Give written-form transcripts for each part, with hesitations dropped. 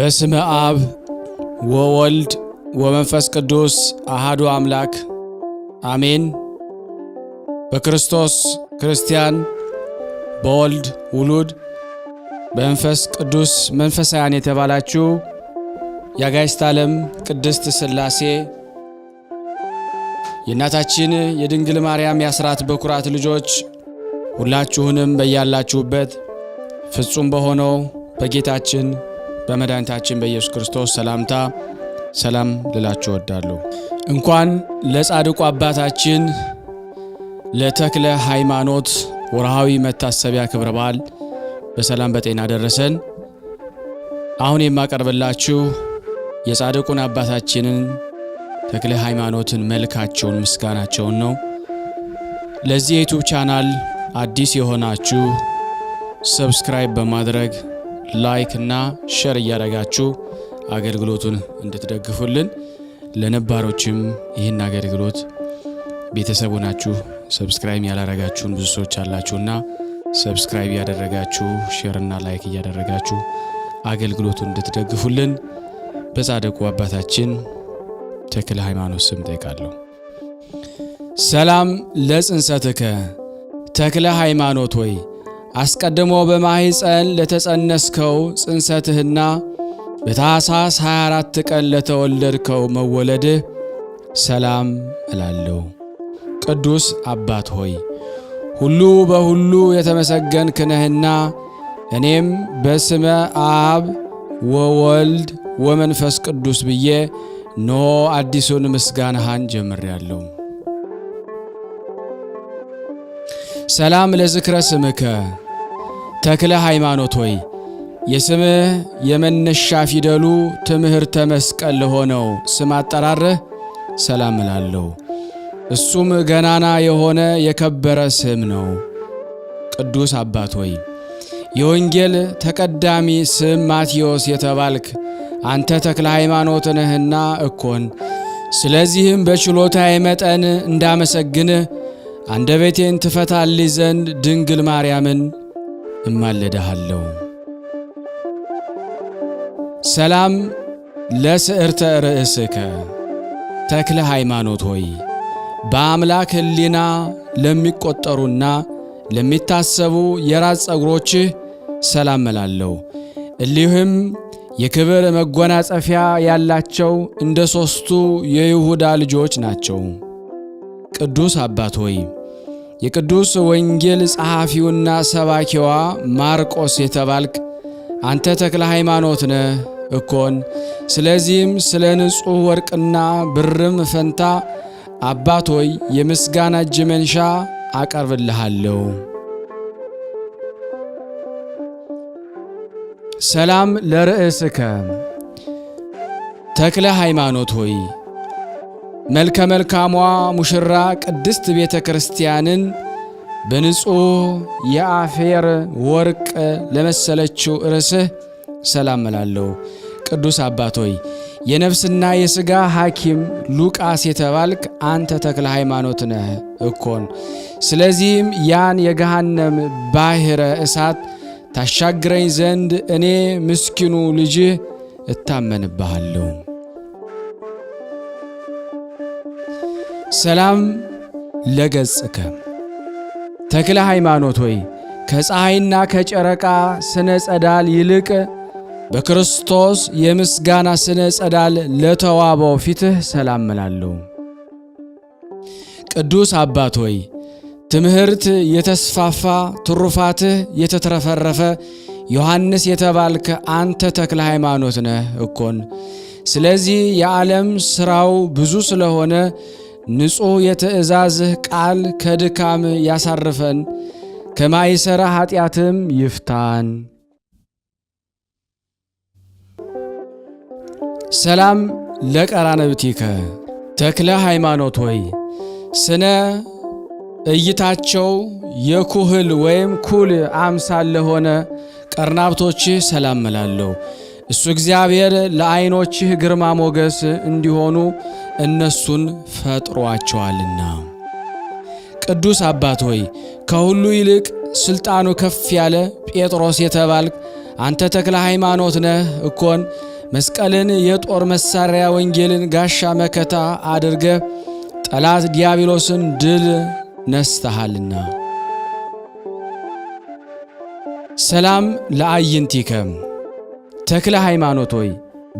በስመ አብ ወወልድ ወመንፈስ ቅዱስ አሃዱ አምላክ አሜን። በክርስቶስ ክርስቲያን፣ በወልድ ውሉድ፣ በመንፈስ ቅዱስ መንፈሳውያን የተባላችሁ የአጋዕዝተ ዓለም ቅድስት ሥላሴ የእናታችን የድንግል ማርያም የአስራት በኩራት ልጆች ሁላችሁንም በያላችሁበት ፍጹም በሆነው በጌታችን በመድኃኒታችን በኢየሱስ ክርስቶስ ሰላምታ ሰላም ልላችሁ እወዳለሁ። እንኳን ለጻድቁ አባታችን ለተክለ ሃይማኖት ወርሃዊ መታሰቢያ ክብረ በዓል በሰላም በጤና ደረሰን። አሁን የማቀርብላችሁ የጻድቁን አባታችንን ተክለ ሃይማኖትን መልካቸውን ምስጋናቸውን ነው። ለዚህ የዩቲዩብ ቻናል አዲስ የሆናችሁ ሰብስክራይብ በማድረግ ላይክ እና ሼር እያደረጋችሁ አገልግሎቱን እንድትደግፉልን፣ ለነባሮችም ይህን አገልግሎት ቤተሰቡ ናችሁ ሰብስክራይብ ያላረጋችሁን ብዙ ሰዎች አላችሁና ሰብስክራይብ ያደረጋችሁ ሼር እና ላይክ እያደረጋችሁ አገልግሎቱን እንድትደግፉልን በጻድቁ አባታችን ተክለ ሃይማኖት ስም ጠይቃለሁ። ሰላም ለጽንሰትከ ተክለ ሃይማኖት ሆይ አስቀድሞ በማኅፀን ለተጸነስከው ጽንሰትህና በታኅሳስ 24 ቀን ለተወለድከው መወለድህ ሰላም እላለሁ። ቅዱስ አባት ሆይ ሁሉ በሁሉ የተመሰገንክ ነህና እኔም በስመ አብ ወወልድ ወመንፈስ ቅዱስ ብዬ ኖ አዲሱን ምስጋናህን ጀምሬአለሁ። ሰላም ለዝክረ ስምከ ተክለ ሃይማኖት ሆይ የስምህ የመነሻ ፊደሉ ትምህርተ መስቀል ለሆነው ስም አጠራርህ ሰላም እላለሁ። እሱም ገናና የሆነ የከበረ ስም ነው። ቅዱስ አባት ሆይ የወንጌል ተቀዳሚ ስም ማቴዎስ የተባልክ አንተ ተክለ ሃይማኖት ነህና እኮን። ስለዚህም በችሎታዬ መጠን እንዳመሰግንህ አንደበቴን ትፈታልኝ ዘንድ ድንግል ማርያምን እማልድሃለሁ። ሰላም ለስዕርተ ርእስከ ተክለ ሃይማኖት ሆይ በአምላክ ሕሊና ለሚቆጠሩና ለሚታሰቡ የራስ ጸጉሮችህ ሰላም እላለሁ። እሊህም የክብር መጎናጸፊያ ያላቸው እንደ ሦስቱ የይሁዳ ልጆች ናቸው። ቅዱስ አባት ሆይ የቅዱስ ወንጌል ጸሐፊውና ሰባኪዋ ማርቆስ የተባልክ አንተ ተክለ ሃይማኖት ነህ እኮን። ስለዚህም ስለ ንጹሕ ወርቅና ብርም ፈንታ አባት ሆይ የምስጋና እጅ መንሻ አቀርብልሃለሁ። ሰላም ለርእስከ ተክለ ሃይማኖት ሆይ መልከ መልካሟ ሙሽራ ቅድስት ቤተ ክርስቲያንን በንጹሕ የአፌር ወርቅ ለመሰለችው ርዕስህ ሰላም እላለሁ። ቅዱስ አባት ሆይ የነፍስና የሥጋ ሐኪም ሉቃስ የተባልክ አንተ ተክለ ሃይማኖት ነህ እኮን። ስለዚህም ያን የገሃነም ባሕረ እሳት ታሻግረኝ ዘንድ እኔ ምስኪኑ ልጅህ እታመንብሃለሁ። ሰላም ለገጽከ ተክለ ሃይማኖት ሆይ ከፀሐይና ከጨረቃ ስነ ጸዳል ይልቅ በክርስቶስ የምስጋና ስነ ጸዳል ለተዋበው ፊትህ ሰላም እላለሁ። ቅዱስ አባት ሆይ ትምህርት የተስፋፋ ትሩፋትህ የተትረፈረፈ ዮሐንስ የተባልክ አንተ ተክለ ሃይማኖት ነህ እኮን። ስለዚህ የዓለም ሥራው ብዙ ስለሆነ ንጹሕ የትእዛዝህ ቃል ከድካም ያሳርፈን ከማይሰራ ኃጢአትም ይፍታን። ሰላም ለቀራንብቲከ ተክለ ሃይማኖት ሆይ ስነ እይታቸው የኩህል ወይም ኩል አምሳል ለሆነ ቀርናብቶችህ ሰላም እላለሁ። እሱ እግዚአብሔር ለዓይኖችህ ግርማ ሞገስ እንዲሆኑ እነሱን ፈጥሯቸዋልና። ቅዱስ አባት ሆይ ከሁሉ ይልቅ ስልጣኑ ከፍ ያለ ጴጥሮስ የተባልክ አንተ ተክለ ሃይማኖት ነህ እኮን። መስቀልን የጦር መሳሪያ ወንጌልን ጋሻ መከታ አድርገ ጠላት ዲያብሎስን ድል ነስተሃልና። ሰላም ለአይንቲከ ተክለ ሃይማኖት ሆይ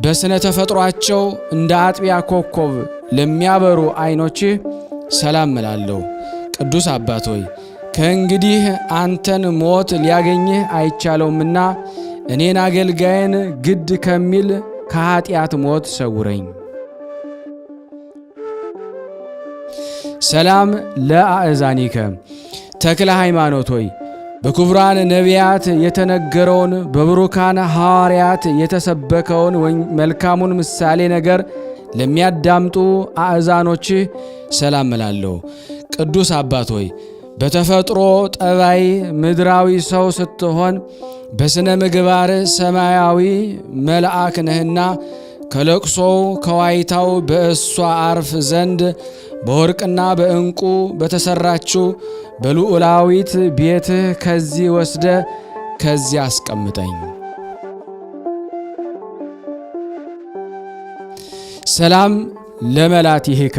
በስነ ተፈጥሯቸው እንደ አጥቢያ ኮከብ ለሚያበሩ ዓይኖችህ ሰላም እላለሁ። ቅዱስ አባት ሆይ ከእንግዲህ አንተን ሞት ሊያገኝህ አይቻለውምና እኔን አገልጋይን ግድ ከሚል ከኃጢአት ሞት ሰውረኝ። ሰላም ለአእዛኒከ ተክለ ሃይማኖት ሆይ በክቡራን ነቢያት የተነገረውን በብሩካን ሐዋርያት የተሰበከውን መልካሙን ምሳሌ ነገር ለሚያዳምጡ አእዛኖችህ ሰላም እላለሁ። ቅዱስ አባት ሆይ በተፈጥሮ ጠባይ ምድራዊ ሰው ስትሆን በስነ ምግባር ሰማያዊ መልአክ ነህና ከለቅሶው ከዋይታው በእሷ አርፍ ዘንድ በወርቅና በዕንቁ በተሰራችው በልዑላዊት ቤትህ ከዚህ ወስደ ከዚህ አስቀምጠኝ። ሰላም ለመላቲሂከ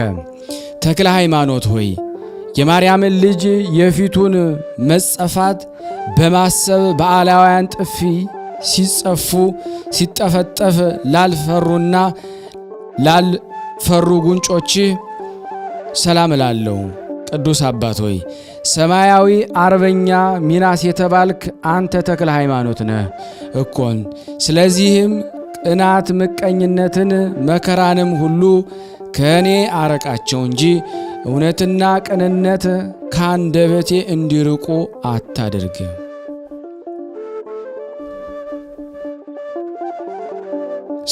ተክለ ሃይማኖት ሆይ የማርያምን ልጅ የፊቱን መጸፋት በማሰብ በአላውያን ጥፊ ሲጸፉ ሲጠፈጠፍ ላልፈሩና ላልፈሩ ጉንጮች ሰላም እላለሁ። ቅዱስ አባት ሆይ ሰማያዊ አርበኛ ሚናስ የተባልክ አንተ ተክለ ሃይማኖት ነህ እኮን። ስለዚህም ቅናት፣ ምቀኝነትን፣ መከራንም ሁሉ ከእኔ አረቃቸው እንጂ እውነትና ቅንነት ከአንደበቴ እንዲርቁ አታድርግ።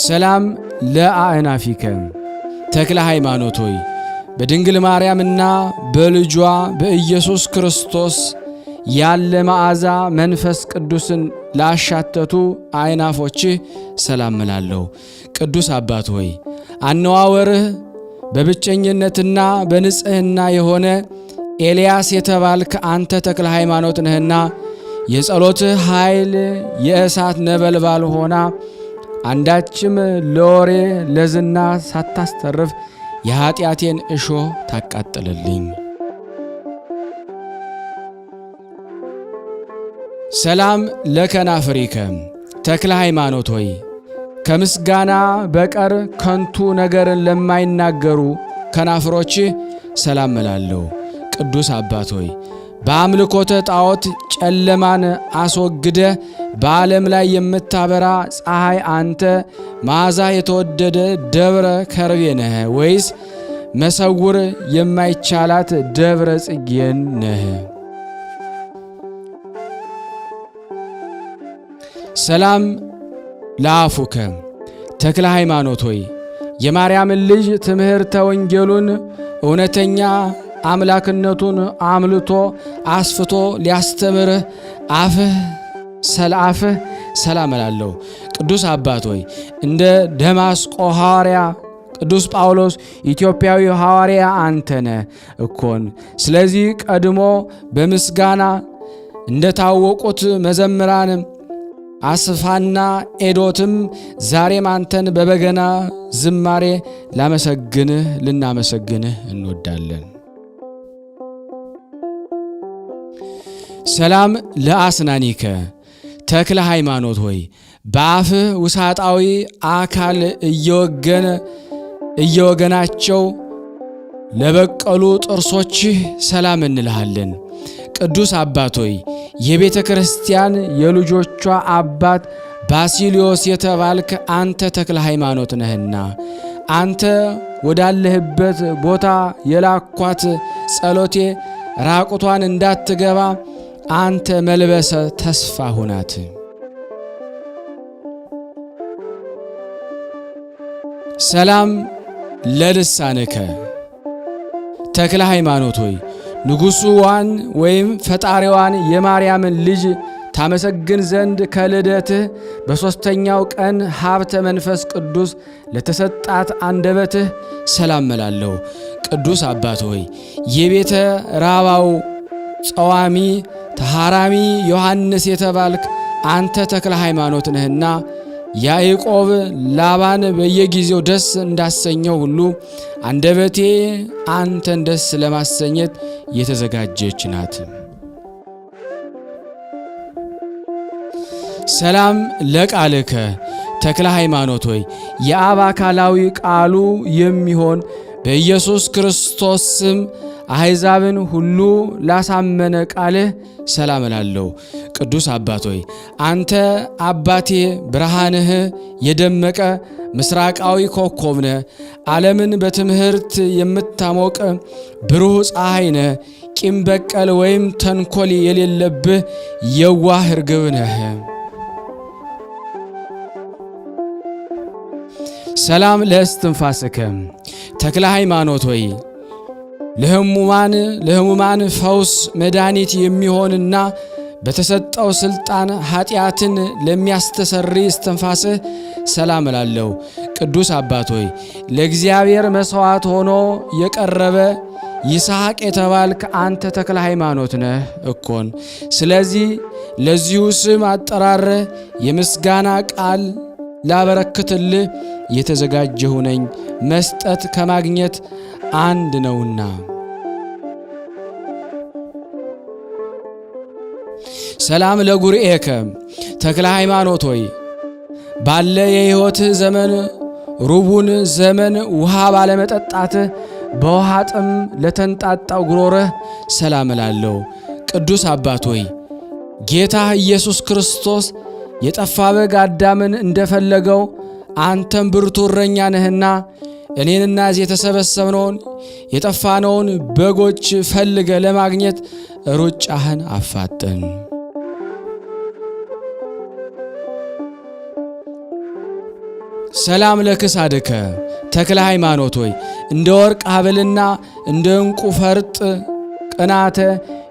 ሰላም ለአእናፊከ ተክለ ሃይማኖት ሆይ በድንግል ማርያምና በልጇ በኢየሱስ ክርስቶስ ያለ መዓዛ መንፈስ ቅዱስን ላሻተቱ አይናፎችህ ሰላም እላለሁ። ቅዱስ አባት ሆይ አነዋወርህ በብቸኝነትና በንጽህና የሆነ ኤልያስ የተባልክ አንተ ተክለ ሃይማኖት ነህና የጸሎትህ ኃይል የእሳት ነበልባል ሆና አንዳችም ለወሬ ለዝና ሳታስተርፍ የኃጢአቴን እሾህ ታቃጥልልኝ። ሰላም ለከናፍሪከ ተክለ ሃይማኖት ሆይ ከምስጋና በቀር ከንቱ ነገርን ለማይናገሩ ከናፍሮችህ ሰላም እላለሁ። ቅዱስ አባት ሆይ በአምልኮተ ጣዖት ጨለማን አስወግደ በዓለም ላይ የምታበራ ፀሐይ አንተ መዓዛ የተወደደ ደብረ ከርቤ ነህ ወይስ መሰውር የማይቻላት ደብረ ጽጌን ነህ? ሰላም ለአፉከ ተክለ ሃይማኖት ሆይ የማርያምን ልጅ ትምህርተ ወንጌሉን እውነተኛ አምላክነቱን አምልቶ አስፍቶ ሊያስተምርህ አፍህ ሰላም እላለሁ። ቅዱስ አባት ሆይ እንደ ደማስቆ ሐዋርያ ቅዱስ ጳውሎስ ኢትዮጵያዊ ሐዋርያ አንተነ እኮን። ስለዚህ ቀድሞ በምስጋና እንደታወቁት መዘምራን አስፋና ኤዶትም ዛሬም አንተን በበገና ዝማሬ ልናመሰግንህ እንወዳለን። ሰላም ለአስናኒከ ተክለ ሃይማኖት ሆይ በአፍህ ውሳጣዊ አካል እየወገናቸው ለበቀሉ ጥርሶችህ ሰላም እንልሃለን። ቅዱስ አባት ሆይ የቤተ ክርስቲያን የልጆቿ አባት ባሲሊዮስ የተባልክ አንተ ተክለ ሃይማኖት ነህና አንተ ወዳለህበት ቦታ የላኳት ጸሎቴ ራቁቷን እንዳትገባ አንተ መልበሰ ተስፋ ሁናት። ሰላም ለልሳንከ ተክለ ሃይማኖት ሆይ ንጉሡዋን ወይም ፈጣሪዋን የማርያምን ልጅ ታመሰግን ዘንድ ከልደትህ በሦስተኛው ቀን ሀብተ መንፈስ ቅዱስ ለተሰጣት አንደበትህ ሰላም እላለሁ። ቅዱስ አባት ሆይ የቤተ ራባው ጸዋሚ ተሐራሚ ዮሐንስ የተባልክ አንተ ተክለ ሃይማኖት ነህና ያዕቆብ ላባን በየጊዜው ደስ እንዳሰኘው ሁሉ አንደበቴ አንተን ደስ ለማሰኘት የተዘጋጀች ናት። ሰላም ለቃልከ ተክለ ሃይማኖት ሆይ የአብ አካላዊ ቃሉ የሚሆን በኢየሱስ ክርስቶስ ስም አሕዛብን ሁሉ ላሳመነ ቃልህ ሰላም እላለሁ። ቅዱስ አባት ሆይ አንተ አባቴ ብርሃንህ የደመቀ ምስራቃዊ ኮከብ ነህ። ዓለምን በትምህርት የምታሞቅ ብሩህ ፀሐይ ነህ። ቂም በቀል ወይም ተንኮል የሌለብህ የዋህ ርግብ ነህ። ሰላም ለእስትንፋስከ ተክለ ሃይማኖት ሆይ ለሕሙማን ፈውስ መድኃኒት የሚሆንና በተሰጠው ሥልጣን ኃጢአትን ለሚያስተሰርይ እስትንፋስህ ሰላም እላለሁ። ቅዱስ አባት ሆይ ለእግዚአብሔር መሥዋዕት ሆኖ የቀረበ ይስሐቅ የተባልክ አንተ ተክለ ሃይማኖት ነህ እኮን። ስለዚህ ለዚሁ ስም አጠራር የምስጋና ቃል ላበረክትልህ የተዘጋጀሁ ነኝ፣ መስጠት ከማግኘት አንድ ነውና። ሰላም ለጉርኤከ ተክለ ሃይማኖት ሆይ ባለ የሕይወትህ ዘመን ሩቡን ዘመን ውሃ ባለመጠጣትህ በውሃ ጥም ለተንጣጣው ጉሮረህ ሰላም እላለሁ። ቅዱስ አባት ሆይ ጌታህ ኢየሱስ ክርስቶስ የጠፋ በግ አዳምን እንደፈለገው አንተም ብርቱ እረኛ ነህና እኔንና እዚህ የተሰበሰብነውን የጠፋነውን በጎች ፈልገ ለማግኘት ሩጫህን አፋጥን። ሰላም ለክሳድከ ተክለ ሃይማኖት ሆይ እንደ ወርቅ ሐብልና እንደ ዕንቁ ፈርጥ ቅናተ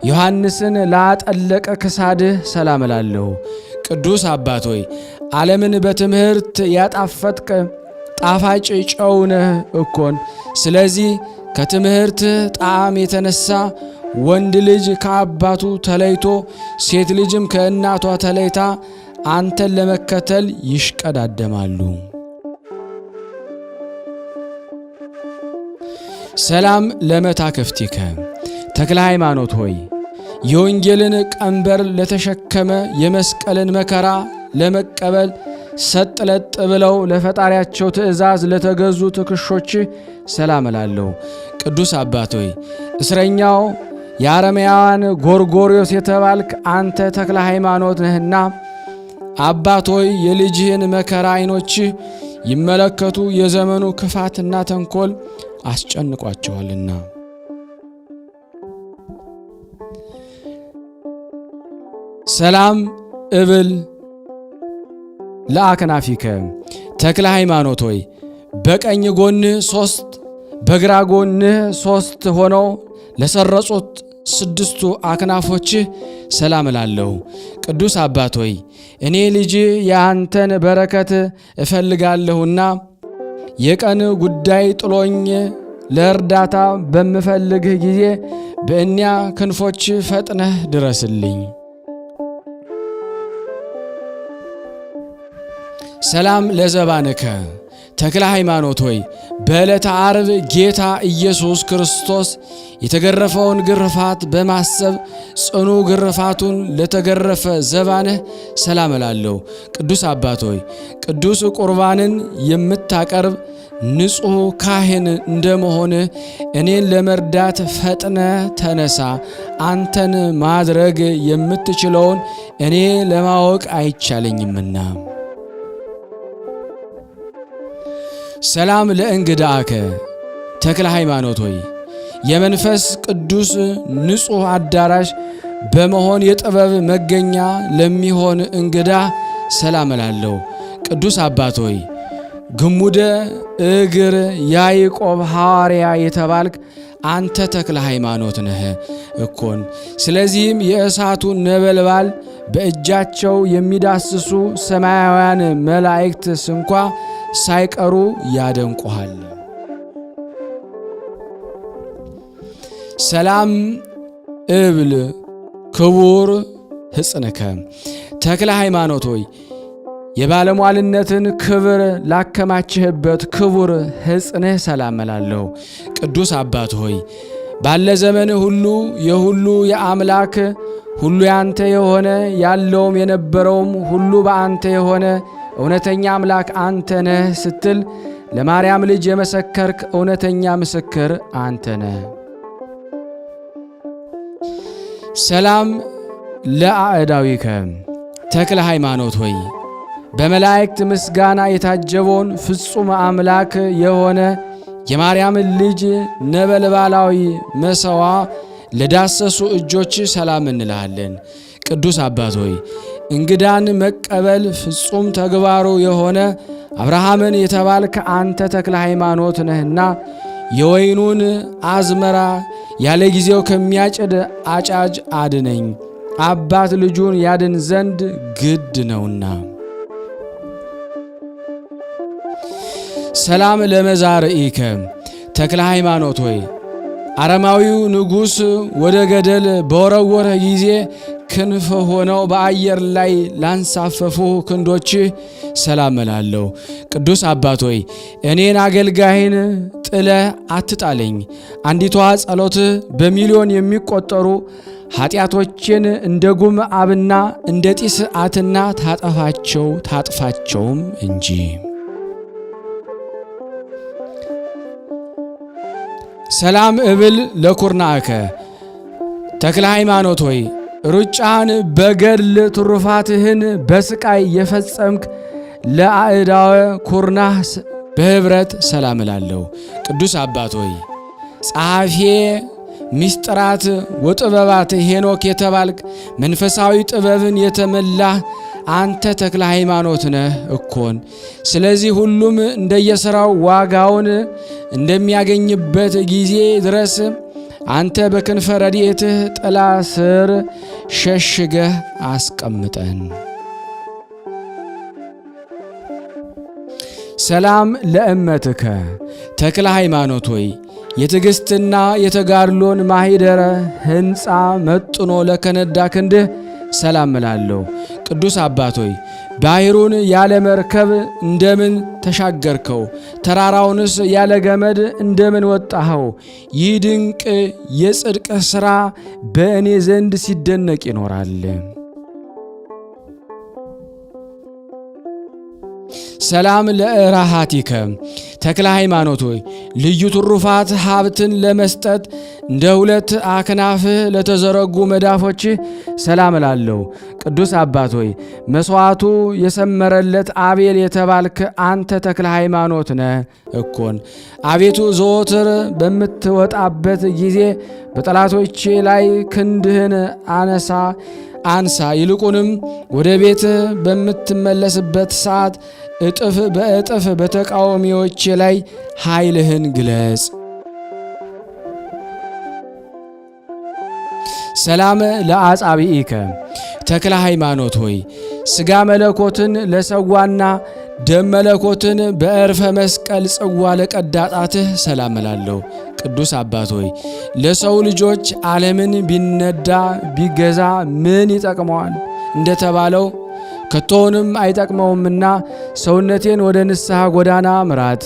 ዮሐንስን ላጠለቀ ክሳድህ ሰላም እላለሁ። ቅዱስ አባት ሆይ ዓለምን በትምህርት ያጣፈጥክ ጣፋጭ ጨው ነህ እኮን። ስለዚህ ከትምህርትህ ጣዕም የተነሳ ወንድ ልጅ ከአባቱ ተለይቶ ሴት ልጅም ከእናቷ ተለይታ አንተን ለመከተል ይሽቀዳደማሉ። ሰላም ለመታክፍቲከ ተክለ ሃይማኖት ሆይ የወንጌልን ቀንበር ለተሸከመ የመስቀልን መከራ ለመቀበል ሰጥ ለጥ ብለው ለፈጣሪያቸው ትእዛዝ ለተገዙ ትከሾች ሰላም እላለሁ። ቅዱስ አባት ሆይ እስረኛው የአረማውያን ጎርጎርዮስ የተባልክ አንተ ተክለ ሃይማኖት ነህና አባት ሆይ የልጅህን መከራ ዓይኖችህ ይመለከቱ የዘመኑ ክፋትና ተንኮል አስጨንቋቸዋልና። ሰላም እብል ለአክናፊከ ተክለ ሃይማኖት ሆይ በቀኝ ጎንህ 3 በግራ ጎንህ 3 ሆነው ለሰረጹት 6 አክናፎችህ ሰላም እላለሁ። ቅዱስ አባት ሆይ እኔ ልጅ የአንተን በረከት እፈልጋለሁና የቀን ጉዳይ ጥሎኝ ለእርዳታ በምፈልግህ ጊዜ በእኒያ ክንፎች ፈጥነህ ድረስልኝ። ሰላም ለዘባንከ ተክለ ሃይማኖት ሆይ በዕለተ ዓርብ ጌታ ኢየሱስ ክርስቶስ የተገረፈውን ግርፋት በማሰብ ጽኑ ግርፋቱን ለተገረፈ ዘባንህ ሰላም እላለሁ። ቅዱስ አባት ሆይ ቅዱስ ቁርባንን የምታቀርብ ንጹሕ ካህን እንደመሆንህ እኔን ለመርዳት ፈጥነ ተነሳ። አንተን ማድረግ የምትችለውን እኔ ለማወቅ አይቻለኝምና። ሰላም ለእንግዳከ ተክለ ሃይማኖት ሆይ የመንፈስ ቅዱስ ንጹሕ አዳራሽ በመሆን የጥበብ መገኛ ለሚሆን እንግዳ ሰላም እላለሁ። ቅዱስ አባት ሆይ ግሙደ እግር ያዕቆብ ሐዋርያ የተባልክ አንተ ተክለ ሃይማኖት ነህ እኮን። ስለዚህም የእሳቱ ነበልባል በእጃቸው የሚዳስሱ ሰማያውያን መላእክት ስንኳ ሳይቀሩ ያደንቁሃል። ሰላም እብል ክቡር ሕፅንከ ተክለ ሃይማኖት ሆይ የባለሟልነትን ክብር ላከማችህበት ክቡር ሕፅንህ ሰላም እላለሁ። ቅዱስ አባት ሆይ ባለ ዘመን ሁሉ የሁሉ የአምላክ ሁሉ ያንተ የሆነ ያለውም የነበረውም ሁሉ በአንተ የሆነ እውነተኛ አምላክ አንተ ነህ ስትል ለማርያም ልጅ የመሰከርክ እውነተኛ ምስክር አንተ ነህ። ሰላም ለአእዳዊከ ተክለ ሃይማኖት ሆይ በመላእክት ምስጋና የታጀበውን ፍጹም አምላክ የሆነ የማርያምን ልጅ ነበልባላዊ መሰዋ ለዳሰሱ እጆች ሰላም እንልሃለን። ቅዱስ አባት ሆይ እንግዳን መቀበል ፍጹም ተግባሩ የሆነ አብርሃምን የተባልክ አንተ ተክለ ሃይማኖት ነህና የወይኑን አዝመራ ያለ ጊዜው ከሚያጭድ አጫጅ አድነኝ፣ አባት ልጁን ያድን ዘንድ ግድ ነውና። ሰላም ለመዛርኢከ ተክለ ሃይማኖት ሆይ አረማዊው ንጉሥ ወደ ገደል በወረወረ ጊዜ ክንፍ ሆነው በአየር ላይ ላንሳፈፉ ክንዶችህ ሰላም እላለሁ። ቅዱስ አባት ሆይ እኔን አገልጋይን ጥለህ አትጣለኝ። አንዲቷ ጸሎትህ በሚሊዮን የሚቆጠሩ ኃጢአቶችን እንደ ጉም አብና እንደ ጢስ አትና ታጥፋቸውም እንጂ። ሰላም እብል ለኩርናከ ተክለ ሃይማኖት ሆይ ሩጫህን በገድል ትሩፋትህን በስቃይ የፈጸምክ ለአእዳወ ኩርናህ በህብረት ሰላም እላለሁ። ቅዱስ አባት ሆይ ጸሐፌ ሚስጥራት ወጥበባት ሄኖክ የተባልክ መንፈሳዊ ጥበብን የተመላህ አንተ ተክለ ሃይማኖት ነህ እኮን። ስለዚህ ሁሉም እንደየሥራው ዋጋውን እንደሚያገኝበት ጊዜ ድረስ አንተ በክንፈ ረድኤትህ ጥላ ስር ሸሽገህ አስቀምጠን። ሰላም ለእመትከ ተክለ ሃይማኖት ሆይ የትዕግሥትና የተጋድሎን ማኅደረ ሕንፃ መጥኖ ለከነዳ ክንድህ ሰላም እላለሁ። ቅዱስ አባት ሆይ ባሕሩን ያለ መርከብ እንደምን ተሻገርከው? ተራራውንስ ያለ ገመድ እንደምን ወጣኸው? ይህ ድንቅ የጽድቅ ሥራ በእኔ ዘንድ ሲደነቅ ይኖራል። ሰላም ለእራሃቲከ ተክለ ሃይማኖት ሆይ ልዩ ትሩፋት ሀብትን ለመስጠት እንደ ሁለት አክናፍህ ለተዘረጉ መዳፎችህ ሰላም እላለሁ። ቅዱስ አባት ሆይ መሥዋዕቱ የሰመረለት አቤል የተባልክ አንተ ተክለ ሃይማኖት ነህ እኮን። አቤቱ ዘወትር በምትወጣበት ጊዜ በጠላቶቼ ላይ ክንድህን አንሳ ይልቁንም ወደ ቤት በምትመለስበት ሰዓት እጥፍ በእጥፍ በተቃዋሚዎች ላይ ኃይልህን ግለጽ። ሰላም ለአጻብኢከ ተክለ ሃይማኖት ሆይ ሥጋ መለኮትን ለሰዋና ደም መለኮትን በዕርፈ መስቀል ጽዋ ለቀዳጣትህ ሰላም እላለሁ። ቅዱስ አባት ሆይ ለሰው ልጆች ዓለምን ቢነዳ ቢገዛ ምን ይጠቅመዋል እንደተባለው ከቶውንም አይጠቅመውምና ሰውነቴን ወደ ንስሐ ጎዳና ምራት።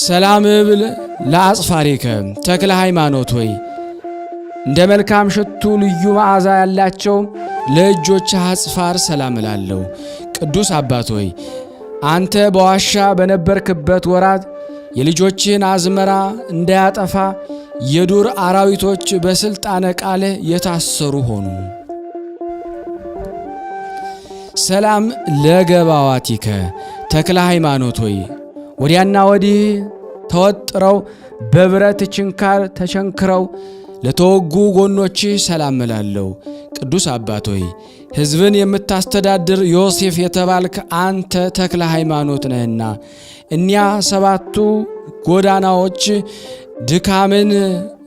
ሰላም እብል ለአጽፋሪከ ተክለ ሃይማኖት ሆይ እንደ መልካም ሽቱ ልዩ መዓዛ ያላቸው ለእጆች አጽፋር ሰላም እላለሁ። ቅዱስ አባት ሆይ አንተ በዋሻ በነበርክበት ወራት የልጆችህን አዝመራ እንዳያጠፋ የዱር አራዊቶች በስልጣነ ቃልህ የታሰሩ ሆኑ። ሰላም ለገባዋቲከ ተክለ ሃይማኖት ሆይ ወዲያና ወዲህ ተወጥረው በብረት ችንካር ተቸንክረው ለተወጉ ጎኖችህ ሰላም እላለሁ። ቅዱስ አባት ሆይ ሕዝብን የምታስተዳድር ዮሴፍ የተባልክ አንተ ተክለ ሃይማኖት ነህና እኒያ ሰባቱ ጎዳናዎች ድካምን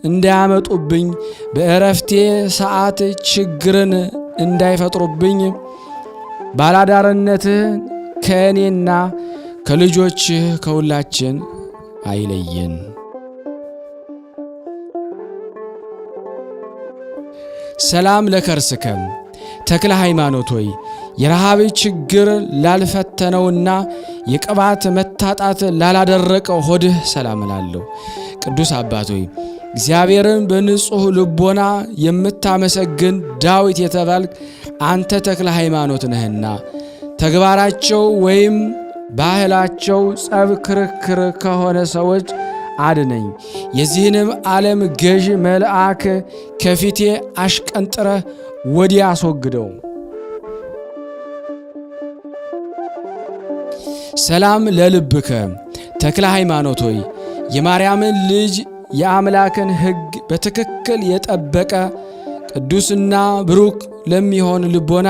እንዳያመጡብኝ በእረፍቴ ሰዓት ችግርን እንዳይፈጥሩብኝ ባላዳርነትህ ከእኔና ከልጆችህ ከሁላችን አይለየን። ሰላም ለከርስከ ተክለ ሃይማኖት ሆይ የረሃብ ችግር ላልፈተነውና የቅባት መታጣት ላላደረቀው ሆድህ ሰላም እላለሁ። ቅዱስ አባት ሆይ እግዚአብሔርን በንጹሕ ልቦና የምታመሰግን ዳዊት የተባልክ አንተ ተክለ ሃይማኖት ነህና ተግባራቸው ወይም ባህላቸው ጸብ፣ ክርክር ከሆነ ሰዎች አድነኝ። የዚህንም ዓለም ገዥ መልአክ ከፊቴ አሽቀንጥረህ ወዲያ አስወግደው። ሰላም ለልብከ ተክለ ሃይማኖት ሆይ የማርያምን ልጅ የአምላክን ሕግ በትክክል የጠበቀ ቅዱስና ብሩክ ለሚሆን ልቦና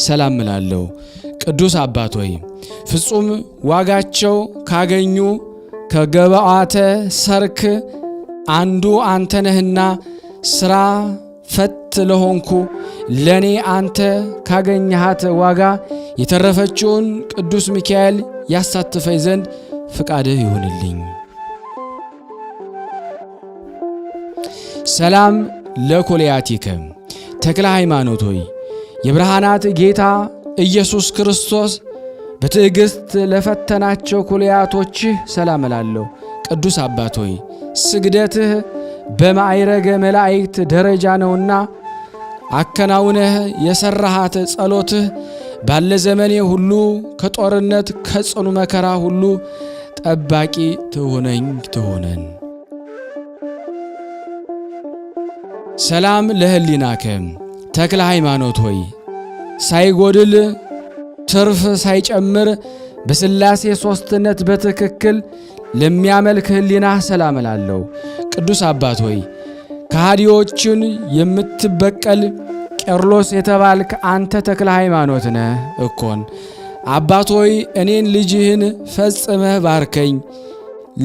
ሰላም እላለሁ። ቅዱስ አባት ሆይ ፍጹም ዋጋቸው ካገኙ ከገባዖተ ሰርክ አንዱ አንተ ነህና ሥራ ፈት ለሆንኩ ለኔ አንተ ካገኘሃት ዋጋ የተረፈችውን ቅዱስ ሚካኤል ያሳትፈኝ ዘንድ ፍቃድህ ይሁንልኝ። ሰላም ለኮልያቲከ ተክለ ሃይማኖት ሆይ የብርሃናት ጌታ ኢየሱስ ክርስቶስ በትዕግሥት ለፈተናቸው ኩልያቶችህ ሰላም እላለሁ። ቅዱስ አባት ሆይ ስግደትህ በማዕረገ መላእክት ደረጃ ነውና አከናውነህ የሰራሃት ጸሎትህ ባለ ዘመኔ ሁሉ ከጦርነት ከጽኑ መከራ ሁሉ ጠባቂ ትሆነን። ሰላም ለህሊናከ ተክለ ሃይማኖት ሆይ ሳይጎድል ትርፍ ሳይጨምር በሥላሴ ሦስትነት በትክክል ለሚያመልክ ህሊና ሰላም እላለሁ። ቅዱስ አባት ሆይ ከሃዲዎችን የምትበቀል ቄርሎስ የተባልክ አንተ ተክለ ሃይማኖት ነህ እኮን። አባት ሆይ እኔን ልጅህን ፈጽመህ ባርከኝ።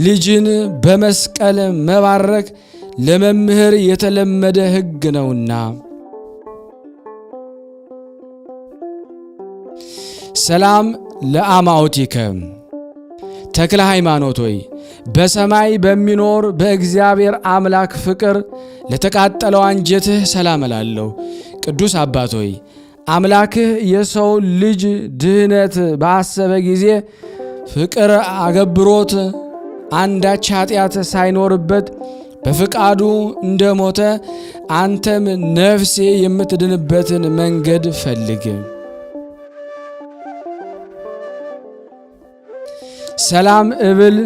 ልጅን በመስቀል መባረክ ለመምህር የተለመደ ሕግ ነውና። ሰላም ለአማኦቲከ ተክለ ሃይማኖት ሆይ በሰማይ በሚኖር በእግዚአብሔር አምላክ ፍቅር ለተቃጠለው አንጀትህ ሰላም እላለሁ። ቅዱስ አባት ሆይ አምላክህ የሰው ልጅ ድህነት ባሰበ ጊዜ ፍቅር አገብሮት አንዳች ኃጢአት ሳይኖርበት በፍቃዱ እንደሞተ አንተም ነፍሴ የምትድንበትን መንገድ ፈልግ። ሰላም እብል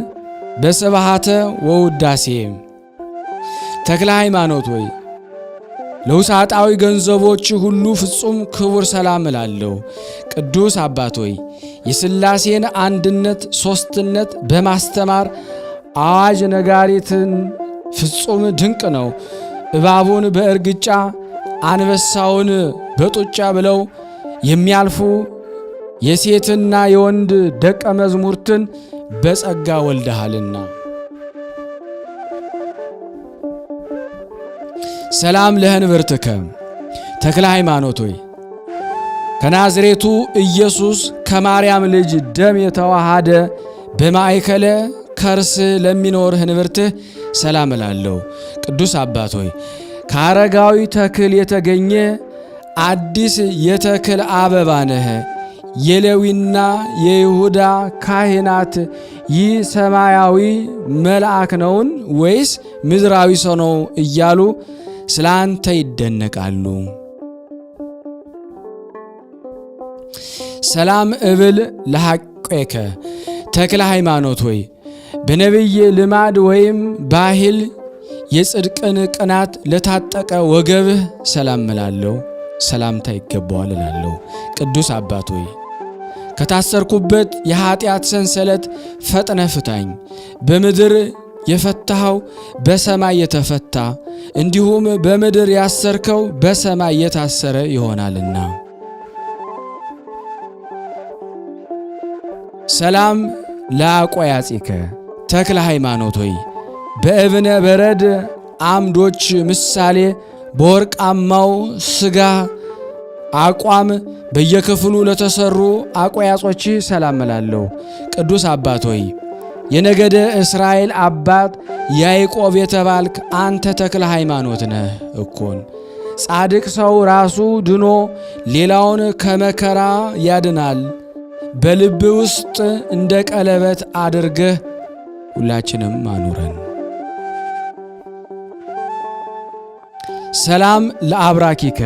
በስብሐተ ወውዳሴ ተክለ ሃይማኖት ሆይ ለውሳጣዊ ገንዘቦች ሁሉ ፍጹም ክቡር ሰላም እላለሁ። ቅዱስ አባት ሆይ የሥላሴን አንድነት ሦስትነት በማስተማር አዋጅ ነጋሪትን ፍጹም ድንቅ ነው። እባቡን በእርግጫ አንበሳውን በጡጫ ብለው የሚያልፉ የሴትና የወንድ ደቀ መዝሙርትን በጸጋ ወልደሃልና። ሰላም ለህንብርትከ ተክለ ሃይማኖት ሆይ ከናዝሬቱ ኢየሱስ ከማርያም ልጅ ደም የተዋሃደ በማእከለ ከርስ ለሚኖር ህንብርትህ ሰላም እላለሁ። ቅዱስ አባት ሆይ ከአረጋዊ ተክል የተገኘ አዲስ የተክል አበባ ነህ። የሌዊና የይሁዳ ካህናት ይህ ሰማያዊ መልአክ ነውን ወይስ ምድራዊ ሰው ነው እያሉ ስለ አንተ ይደነቃሉ። ሰላም እብል ለሐቄከ ተክለ ሃይማኖት ሆይ በነቢይ ልማድ ወይም ባህል የጽድቅን ቅናት ለታጠቀ ወገብህ ሰላም እላለሁ። ሰላምታ ይገባዋል እላለሁ። ቅዱስ አባት ሆይ ከታሰርኩበት የኃጢአት ሰንሰለት ፈጥነ ፍታኝ። በምድር የፈታኸው በሰማይ የተፈታ እንዲሁም በምድር ያሰርከው በሰማይ የታሰረ ይሆናልና። ሰላም ለአቆያጺከ ተክለ ሃይማኖት ሆይ በእብነ በረድ አምዶች ምሳሌ በወርቃማው ሥጋ አቋም በየክፍሉ ለተሰሩ አቆያጾች ሰላም እላለሁ። ቅዱስ አባት ሆይ የነገደ እስራኤል አባት ያዕቆብ የተባልክ አንተ ተክለ ሃይማኖት ነህ እኮን። ጻድቅ ሰው ራሱ ድኖ ሌላውን ከመከራ ያድናል። በልብ ውስጥ እንደ ቀለበት አድርገህ ሁላችንም አኑረን። ሰላም ለአብራኪከ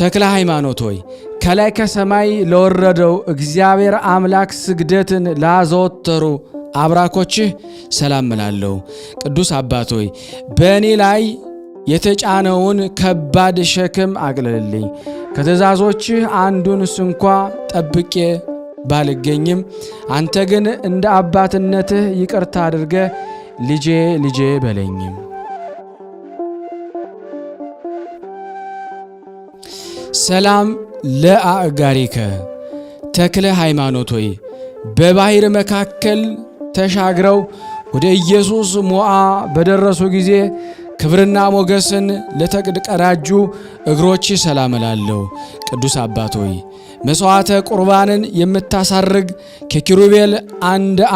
ተክለ ሃይማኖት ሆይ ከላይ ከሰማይ ለወረደው እግዚአብሔር አምላክ ስግደትን ላዘወተሩ አብራኮችህ ሰላም እላለሁ። ቅዱስ አባት ሆይ በእኔ ላይ የተጫነውን ከባድ ሸክም አቅልልልኝ። ከትእዛዞችህ አንዱን ስንኳ ጠብቄ ባልገኝም አንተ ግን እንደ አባትነትህ ይቅርታ አድርገህ ልጄ ልጄ በለኝም። ሰላም ለአእጋሪከ ተክለ ሃይማኖት ሆይ በባሕር መካከል ተሻግረው ወደ ኢየሱስ ሞዓ በደረሱ ጊዜ ክብርና ሞገስን ለተቀዳጁ እግሮች ሰላም እላለሁ። ቅዱስ አባት ሆይ መሥዋዕተ ቁርባንን የምታሳርግ ከኪሩቤል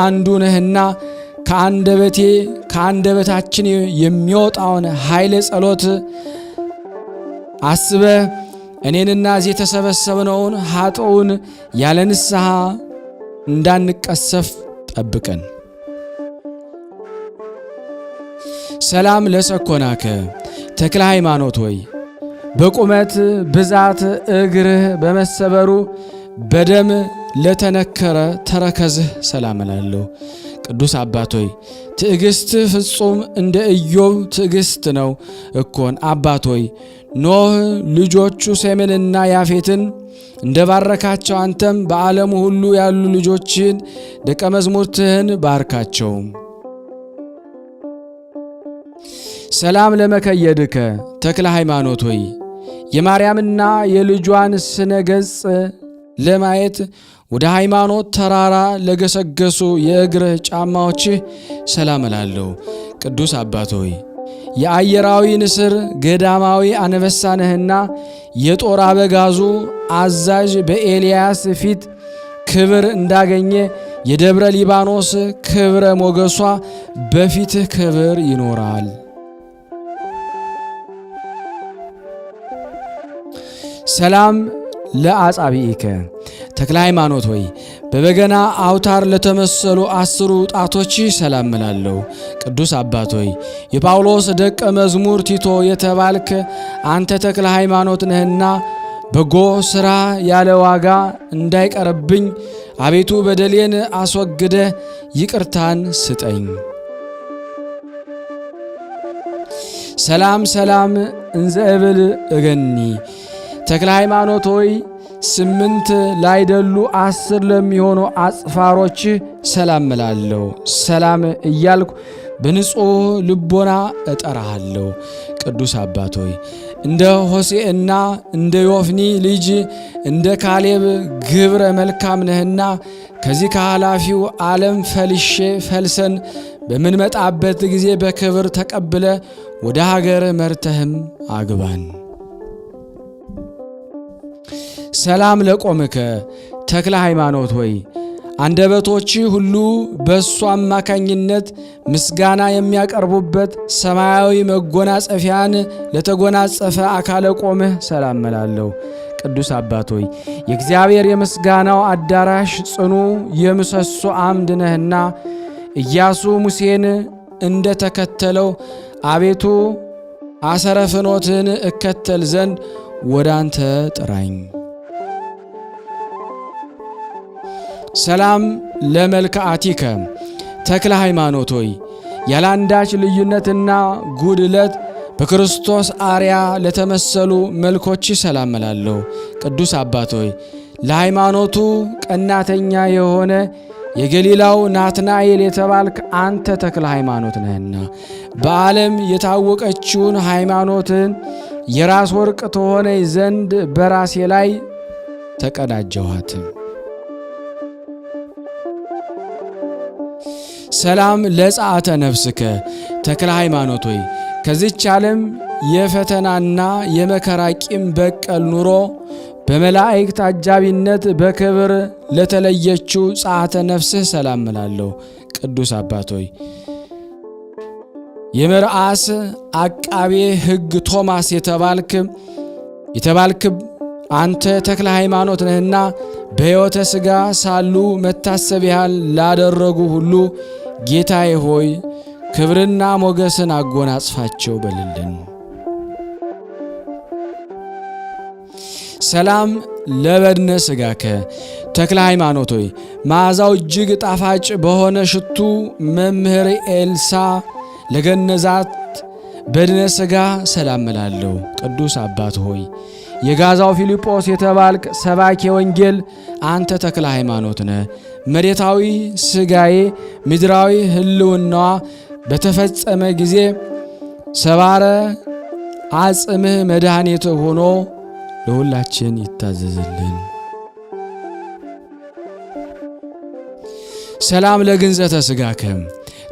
አንዱ ነህና ከአንደበታችን የሚወጣውን ኃይለ ጸሎት አስበ እኔንና እዚህ የተሰበሰብነውን ኃጥኡን ያለ ንስሐ እንዳንቀሰፍ ጠብቀን። ሰላም ለሰኮናከ ተክለ ሃይማኖት ሆይ በቁመት ብዛት እግርህ በመሰበሩ በደም ለተነከረ ተረከዝህ ሰላም እላለሁ። ቅዱስ አባት ሆይ ትዕግሥትህ ፍጹም እንደ ኢዮብ ትዕግሥት ነው እኮን። አባት ሆይ ኖህ ልጆቹ ሴምንና ያፌትን እንደ ባረካቸው አንተም በዓለሙ ሁሉ ያሉ ልጆችን ደቀ መዝሙርትህን ባርካቸው። ሰላም ለመከየድከ ተክለ ሃይማኖት ሆይ የማርያምና የልጇን ስነ ገጽ ለማየት ወደ ሃይማኖት ተራራ ለገሰገሱ የእግርህ ጫማዎችህ ሰላም እላለሁ። ቅዱስ አባት ሆይ የአየራዊ ንስር ገዳማዊ አንበሳ ነህና የጦር አበጋዙ አዛዥ በኤልያስ ፊት ክብር እንዳገኘ የደብረ ሊባኖስ ክብረ ሞገሷ በፊትህ ክብር ይኖራል። ሰላም ለአጻብኢከ ተክለ ሃይማኖት ሆይ በበገና አውታር ለተመሰሉ 10 ጣቶች ሰላም እላለሁ። ቅዱስ አባት ሆይ የጳውሎስ ደቀ መዝሙር ቲቶ የተባልክ አንተ ተክለ ሃይማኖት ነህና በጎ ሥራ ያለ ዋጋ እንዳይቀርብኝ አቤቱ በደሌን አስወግደ ይቅርታን ስጠኝ። ሰላም ሰላም እንዘ እብል እገኒ ተክለ ሃይማኖት ሆይ 8 ላይደሉ 10 ለሚሆኑ አጽፋሮች ሰላም እላለሁ። ሰላም እያልኩ በንጹሕ ልቦና እጠራሃለሁ። ቅዱስ አባት ሆይ እንደ ሆሴዕና እንደ ዮፍኒ ልጅ እንደ ካሌብ ግብረ መልካም ነህና ከዚህ ከኃላፊው ዓለም ፈልሰን በምንመጣበት ጊዜ በክብር ተቀብለ ወደ ሀገር መርተህም አግባን። ሰላም ለቆምከ ተክለ ሃይማኖት ሆይ አንደበቶች ሁሉ በእሱ አማካኝነት ምስጋና የሚያቀርቡበት ሰማያዊ መጎናጸፊያን ለተጎናጸፈ አካለ ቆምህ ሰላም እላለሁ። ቅዱስ አባት ሆይ የእግዚአብሔር የምስጋናው አዳራሽ ጽኑ የምሰሶ አምድ ነህና ኢያሱ ሙሴን እንደ ተከተለው አቤቱ አሰረ ፍኖትን እከተል ዘንድ ወደ አንተ ጥራኝ። ሰላም ለመልክዓቲከ ተክለ ሃይማኖት ሆይ ያላንዳች ልዩነትና ጉድለት በክርስቶስ አርያ ለተመሰሉ መልኮች ሰላም እላለሁ። ቅዱስ አባት ሆይ ለሃይማኖቱ ቀናተኛ የሆነ የገሊላው ናትናኤል የተባልክ አንተ ተክለ ሃይማኖት ነህና በዓለም የታወቀችውን ሃይማኖትን የራስ ወርቅ ተሆነኝ ዘንድ በራሴ ላይ ተቀዳጀኋት። ሰላም ለጸአተ ነፍስከ ተክለ ሃይማኖት ሆይ ከዚች ዓለም የፈተናና የመከራ ቂም በቀል ኑሮ በመላእክት አጃቢነት በክብር ለተለየችው ጸአተ ነፍስህ ሰላም እላለሁ። ቅዱስ አባት ሆይ የመርዓስ አቃቤ ሕግ ቶማስ የተባልክ አንተ ተክለ ሃይማኖት ነህና በሕይወተ ሥጋ ሳሉ መታሰቢያን ላደረጉ ሁሉ ጌታዬ ሆይ ክብርና ሞገስን አጎናጽፋቸው በልልን። ሰላም ለበድነ ሥጋከ ተክለ ሃይማኖት ሆይ መዓዛው እጅግ ጣፋጭ በሆነ ሽቱ መምህር ኤልሳ ለገነዛት በድነ ሥጋ ሰላም እላለሁ። ቅዱስ አባት ሆይ የጋዛው ፊልጶስ የተባልክ ሰባኬ ወንጌል አንተ ተክለ ሃይማኖት ነህ። መሬታዊ ሥጋዬ ምድራዊ ሕልውናዋ በተፈጸመ ጊዜ ሰባረ አጽምህ መድኃኒት ሆኖ ለሁላችን ይታዘዝልን። ሰላም ለግንዘተ ሥጋከ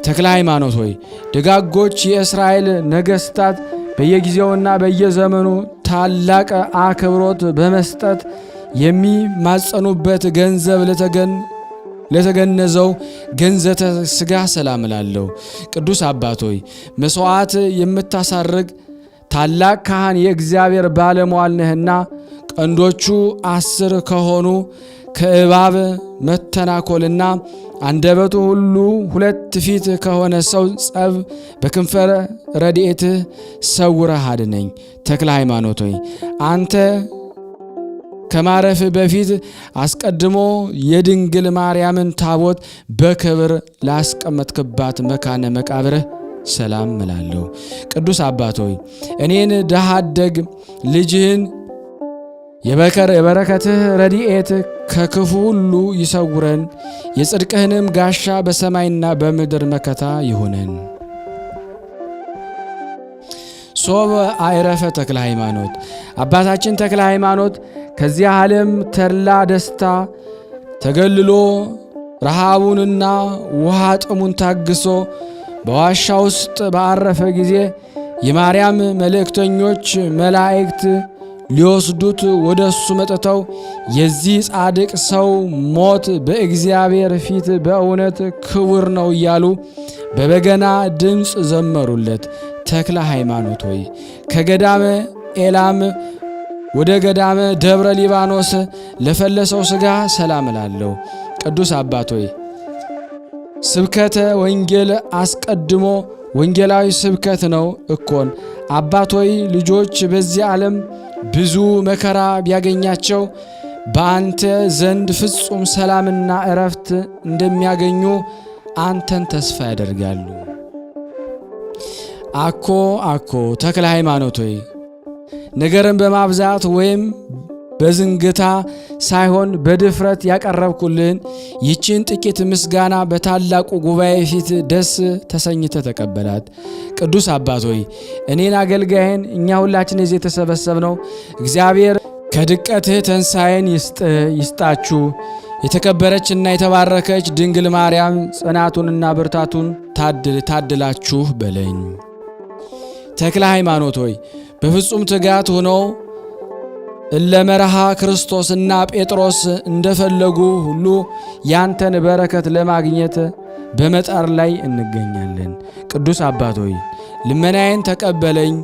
ተክለ ሃይማኖት ሆይ ደጋጎች የእስራኤል ነገሥታት በየጊዜውና በየዘመኑ ታላቅ አክብሮት በመስጠት የሚማጸኑበት ገንዘብ ለተገነዘው ገንዘተ ሥጋ ሰላም እላለሁ። ቅዱስ አባት ሆይ መሥዋዕት የምታሳርግ ታላቅ ካህን የእግዚአብሔር ባለሟል ነህና ቀንዶቹ 10 ከሆኑ ከእባብ መተናኮልና አንደበቱ ሁሉ 2 ፊት ከሆነ ሰው ጸብ በክንፈረ ረድኤትህ ሰውረህ አድነኝ። ተክለ ሃይማኖት ሆይ አንተ ከማረፍ በፊት አስቀድሞ የድንግል ማርያምን ታቦት በክብር ላስቀመጥክባት መካነ መቃብርህ ሰላም እላለሁ። ቅዱስ አባት ሆይ እኔን ድሃ አደግ ልጅህን የበረከትህ ረድኤት ከክፉ ሁሉ ይሰውረን፣ የጽድቅህንም ጋሻ በሰማይና በምድር መከታ ይሁነን። ሶበ አይረፈ ተክለ ሃይማኖት አባታችን ተክለ ሃይማኖት ከዚህ ዓለም ተድላ ደስታ ተገልሎ ረሃቡንና ውሃ ጥሙን ታግሶ በዋሻ ውስጥ ባረፈ ጊዜ የማርያም መልእክተኞች መላእክት ሊወስዱት ወደ እሱ መጥተው የዚህ ጻድቅ ሰው ሞት በእግዚአብሔር ፊት በእውነት ክቡር ነው እያሉ በበገና ድምፅ ዘመሩለት። ተክለ ሃይማኖት ሆይ ከገዳመ ኤላም ወደ ገዳመ ደብረ ሊባኖስ ለፈለሰው ሥጋ ሰላም እላለሁ። ቅዱስ አባት ሆይ ስብከተ ወንጌል አስቀድሞ ወንጌላዊ ስብከት ነው እኮን። አባት ሆይ ልጆች በዚህ ዓለም ብዙ መከራ ቢያገኛቸው በአንተ ዘንድ ፍጹም ሰላምና እረፍት እንደሚያገኙ አንተን ተስፋ ያደርጋሉ። አኮ ተክለ ሃይማኖት ሆይ ነገርን በማብዛት ወይም በዝንግታ ሳይሆን በድፍረት ያቀረብኩልን ይችን ጥቂት ምስጋና በታላቁ ጉባኤ ፊት ደስ ተሰኝተ ተቀበላት። ቅዱስ አባት ሆይ እኔን አገልጋይን እኛ ሁላችን እዚህ የተሰበሰብነው እግዚአብሔር ከድቀትህ ተንሳይን ይስጣችሁ። የተከበረችና የተባረከች ድንግል ማርያም ጽናቱንና ብርታቱን ታድላችሁ በለኝ። ተክለ ሃይማኖት ሆይ በፍጹም ትጋት ሆነው እለመርሃ ክርስቶስና ጴጥሮስ እንደፈለጉ ሁሉ ያንተን በረከት ለማግኘት በመጣር ላይ እንገኛለን። ቅዱስ አባት ሆይ ልመናዬን ትቀበለኝ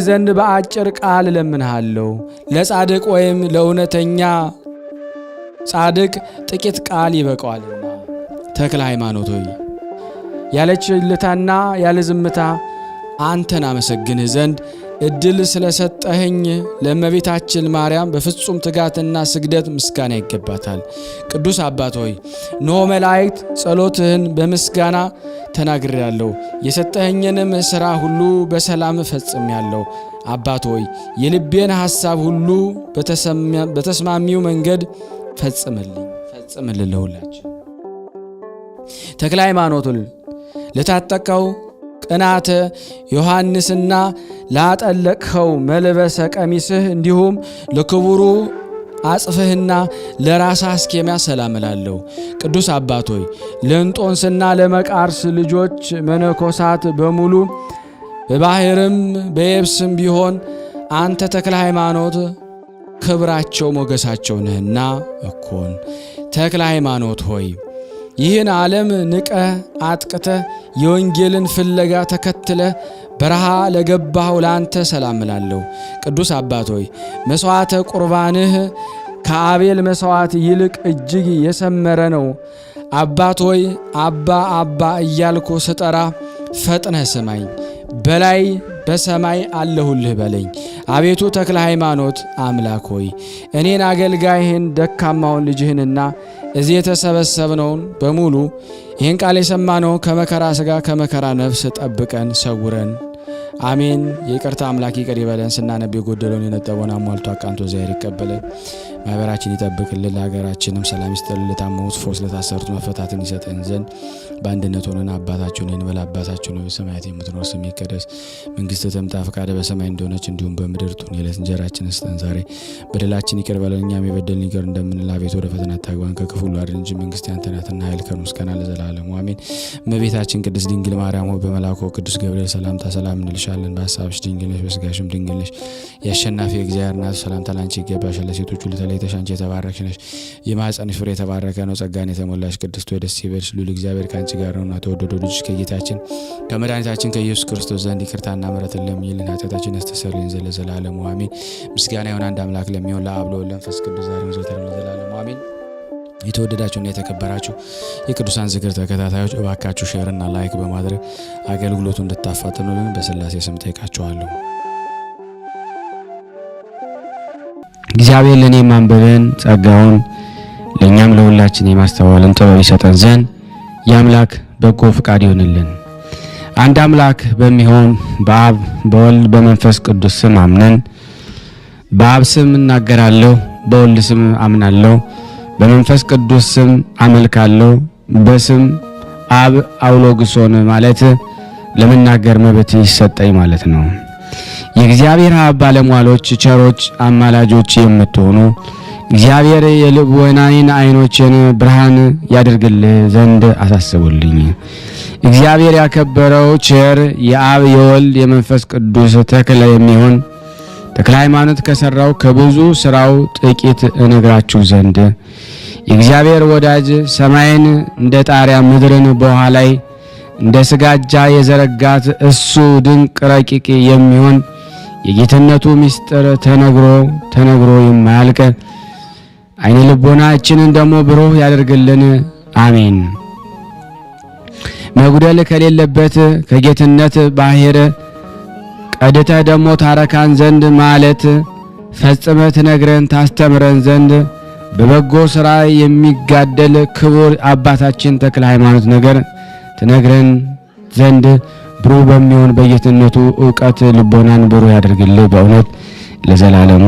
ዘንድ በአጭር ቃል እለምንሃለሁ። ለጻድቅ ወይም ለእውነተኛ ጻድቅ ጥቂት ቃል ይበቃዋልና። ተክለ ሃይማኖት ሆይ ያለ ችልታና ያለ ዝምታ አንተን አመሰግንህ ዘንድ እድል ስለሰጠኸኝ ለእመቤታችን ማርያም በፍጹም ትጋትና ስግደት ምስጋና ይገባታል። ቅዱስ አባት ሆይ እነሆ መላእክት ጸሎትህን በምስጋና ተናግሬያለሁ፣ የሰጠኸኝንም ሥራ ሁሉ በሰላም ፈጽሜያለሁ። አባት ሆይ የልቤን ሐሳብ ሁሉ በተስማሚው መንገድ ፈጽምልን ለሁላችን። ተክለ ሃይማኖት ለታጠቀው ቅናተ ዮሐንስና ላጠለቅኸው መልበሰ ቀሚስህ እንዲሁም ለክቡሩ አጽፍህና ለራስ አስኬሚያ ሰላም እላለሁ። ቅዱስ አባት ሆይ ለእንጦንስና ለመቃርስ ልጆች መነኮሳት በሙሉ በባህርም በየብስም ቢሆን አንተ ተክለ ሃይማኖት ክብራቸው ሞገሳቸው ነህና እኮን። ተክለ ሃይማኖት ሆይ ይህን ዓለም ንቀህ አጥቅተህ የወንጌልን ፍለጋ ተከትለ በረሃ ለገባው ላንተ ሰላም እላለሁ። ቅዱስ አባት ሆይ መስዋዕተ ቁርባንህ ከአቤል መስዋዕት ይልቅ እጅግ የሰመረ ነው። አባት ሆይ አባ አባ እያልኩ ስጠራ ፈጥነህ ስማኝ። በላይ በሰማይ አለሁልህ በለኝ። አቤቱ ተክለ ሃይማኖት አምላክ ሆይ እኔን አገልጋይህን ደካማውን ልጅህንና እዚህ የተሰበሰብነውን በሙሉ ይህን ቃል የሰማነው ከመከራ ሥጋ ከመከራ ነፍስ ጠብቀን ሰውረን። አሜን። የይቅርታ አምላክ ይቅር ይበለን። ስናነብ የጎደለውን የነጠበውን አሟልቶ አቃንቶ እግዚአብሔር ይቀበለን። ማህበራችን ይጠብቅልን። ለሀገራችንም ሰላም ይስጥልን። ለታመሙት ፈውስ፣ ለታሰሩት መፈታትን ይሰጠን ዘንድ በአንድነት ሆነን አባታችን ሆይ እንበል። አባታችን ሆይ በሰማያት የምትኖር ስምህ ይቀደስ፣ መንግሥትህ ትምጣ፣ ፈቃድህ በሰማይ እንደሆነች እንዲሁም በምድር ትሁን። የዕለት እንጀራችንን ስጠን ዛሬ፣ በደላችን ይቅር በለን እኛም የበደሉንን ይቅር እንደምንል፣ አቤቱ ወደ ፈተና አታግባን ከክፉ ሁሉ አድነን እንጂ መንግሥት ያንተ ናትና ኃይል፣ ክብር፣ ምስጋና ለዘላለሙ አሜን። እመቤታችን ቅድስት ድንግል ማርያም ሆይ በመልአኩ ቅዱስ ገብርኤል ሰላምታ ሰላም እንልሻለን። በሐሳብሽ ድንግል ነሽ፣ በሥጋሽም ድንግል ነሽ። የአሸናፊ እግዚአብሔር እናት ሰላምታ ላንቺ ይገባሻል። ለሴቶች ሁሉ ተለይተሽ አንቺ የተባረክሽ ነሽ፣ የማኅፀንሽ ፍሬ የተባረከ ነው። ጸጋን የተሞላሽ ቅድስት ሆይ ደስ ይበልሽ፣ ልዑል እግዚአብሔር ከአንቺ ጋር ነውና ተወደደው ልጅሽ ከጌታችን ከመድኃኒታችን ከኢየሱስ ክርስቶስ ዘንድ ይቅርታና ምሕረትን ለምኝልን ኃጢአታችንን ያስተሰርይልን ዘንድ ለዘላለሙ አሜን። ምስጋና ይሁን አንድ አምላክ ለሚሆን ለአብ ለወልድ ለመንፈስ ቅዱስ ዛሬም ዘወትርም ለዘላለሙ አሜን። የተወደዳችሁና የተከበራችሁ የቅዱሳን ዝክር ተከታታዮች እባካችሁ ሼርና ላይክ በማድረግ አገልግሎቱ እንድታፋጥኑልን በሥላሴ ስም ጠይቃችኋለሁ። እግዚአብሔር ለእኔ ማንበብን ጸጋውን ለእኛም ለሁላችን የማስተዋልን ጥበብ ይሰጠን ዘንድ የአምላክ በጎ ፍቃድ ይሆንልን። አንድ አምላክ በሚሆን በአብ በወልድ በመንፈስ ቅዱስ ስም አምነን በአብ ስም እናገራለሁ፣ በወልድ ስም አምናለሁ፣ በመንፈስ ቅዱስ ስም አመልካለሁ። በስም አብ አውሎግሶን ማለት ለመናገር መብት ይሰጠኝ ማለት ነው። የእግዚአብሔር አብ ባለሟሎች ቸሮች አማላጆች የምትሆኑ እግዚአብሔር የልቦናዬን ዓይኖችን ብርሃን ያደርግልህ ዘንድ አሳስቡልኝ። እግዚአብሔር ያከበረው ቸር የአብ የወልድ የመንፈስ ቅዱስ ተክለ የሚሆን ተክለ ሃይማኖት ከሰራው ከብዙ ስራው ጥቂት እነግራችሁ ዘንድ የእግዚአብሔር ወዳጅ ሰማይን እንደ ጣሪያ ምድርን በውሃ ላይ እንደ ስጋጃ የዘረጋት እሱ ድንቅ ረቂቅ የሚሆን የጌትነቱ ምስጢር ተነግሮ የማያልቅ አይነ ልቦናችንን ደግሞ ብሩህ ያደርግልን አሜን። መጉደል ከሌለበት ከጌትነት ባህር ቀድተህ ደግሞ ታረካን ዘንድ ማለት ፈጽመህ ትነግረን ታስተምረን ዘንድ በበጎ ሥራ የሚጋደል ክቡር አባታችን ተክለ ሃይማኖት ነገር ትነግረን ዘንድ ብሩህ በሚሆን በጌትነቱ ዕውቀት ልቦናን ብሩህ ያደርግልህ በእውነት ለዘላለሙ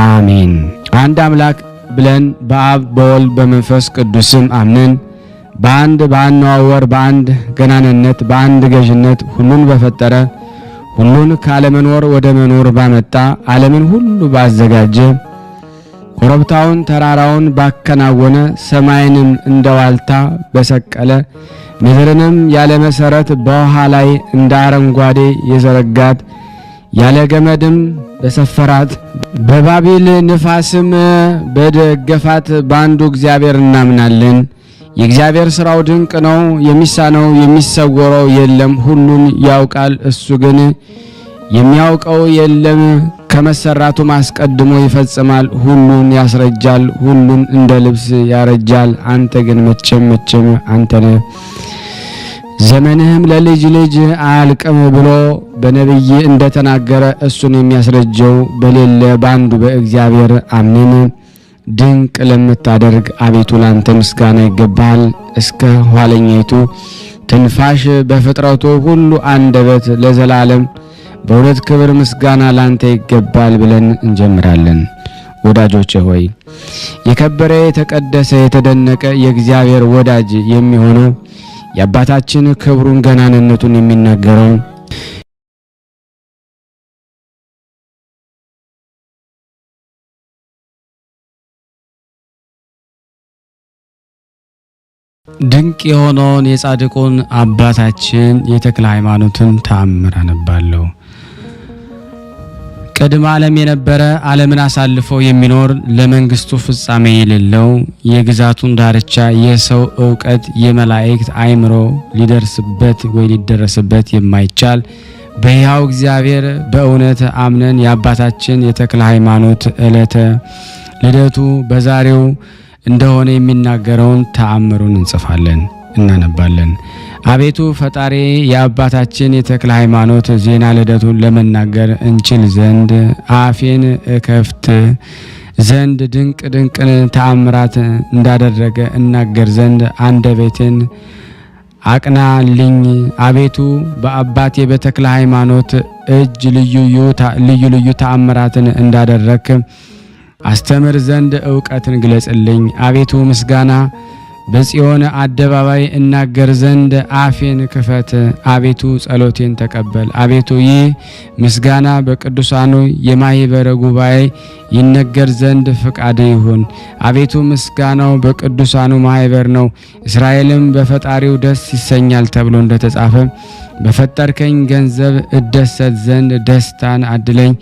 አሜን። አንድ አምላክ ብለን በአብ በወልድ በመንፈስ ቅዱስም አምነን በአንድ በአነዋወር በአንድ ገናንነት በአንድ ገዥነት ሁሉን በፈጠረ ሁሉን ካለመኖር ወደ መኖር ባመጣ ዓለምን ሁሉ ባዘጋጀ ኮረብታውን ተራራውን ባከናወነ ሰማይንም እንደ ዋልታ በሰቀለ ምድርንም ያለ መሰረት በውሃ ላይ እንደ አረንጓዴ የዘረጋት ያለ ገመድም በሰፈራት በባቢል ንፋስም በደገፋት በአንዱ እግዚአብሔር እናምናለን። የእግዚአብሔር ሥራው ድንቅ ነው፣ የሚሳነው የሚሰወረው የለም። ሁሉን ያውቃል፣ እሱ ግን የሚያውቀው የለም። ከመሰራቱም አስቀድሞ ይፈጽማል፣ ሁሉን ያስረጃል፣ ሁሉን እንደ ልብስ ያረጃል። አንተ ግን መቼም አንተ ነህ፣ ዘመንህም ለልጅ ልጅ አያልቅም ብሎ በነቢይ እንደተናገረ እሱን የሚያስረጀው በሌለ በአንዱ በእግዚአብሔር አምነን ድንቅ ለምታደርግ አቤቱ ላንተ ምስጋና ይገባል። እስከ ኋለኛይቱ ትንፋሽ በፍጥረቱ ሁሉ አንደበት ለዘላለም በእውነት ክብር ምስጋና ላንተ ይገባል ብለን እንጀምራለን። ወዳጆቼ ሆይ የከበረ የተቀደሰ የተደነቀ የእግዚአብሔር ወዳጅ የሚሆነው የአባታችን ክብሩን ገናንነቱን የሚናገረው ድንቅ የሆነውን የጻድቁን አባታችን የተክለ ሃይማኖትን ተአምር አነባለሁ። ቅድመ ዓለም የነበረ ዓለምን አሳልፎ የሚኖር ለመንግስቱ ፍጻሜ የሌለው የግዛቱን ዳርቻ የሰው ዕውቀት የመላእክት አእምሮ ሊደርስበት ወይ ሊደረስበት የማይቻል በሕያው እግዚአብሔር በእውነት አምነን የአባታችን የተክለ ሃይማኖት ዕለተ ልደቱ በዛሬው እንደሆነ የሚናገረውን ተአምሩን እንጽፋለን እናነባለን። አቤቱ ፈጣሪ የአባታችን የተክለ ሃይማኖት ዜና ልደቱን ለመናገር እንችል ዘንድ አፌን እከፍት ዘንድ ድንቅ ድንቅን ተአምራት እንዳደረገ እናገር ዘንድ አንደበቴን አቅናልኝ። አቤቱ በአባቴ በተክለ ሃይማኖት እጅ ልዩ ልዩ ተአምራትን እንዳደረክ አስተምር ዘንድ ዕውቀትን ግለጽልኝ። አቤቱ ምስጋና በጽዮን አደባባይ እናገር ዘንድ አፌን ክፈት። አቤቱ ጸሎቴን ተቀበል። አቤቱ ይህ ምስጋና በቅዱሳኑ የማኅበረ ጉባኤ ይነገር ዘንድ ፍቃድ ይሁን። አቤቱ ምስጋናው በቅዱሳኑ ማኅበር ነው። እስራኤልም በፈጣሪው ደስ ይሰኛል ተብሎ እንደተጻፈ በፈጠርከኝ ገንዘብ እደሰት ዘንድ ደስታን አድለኝ።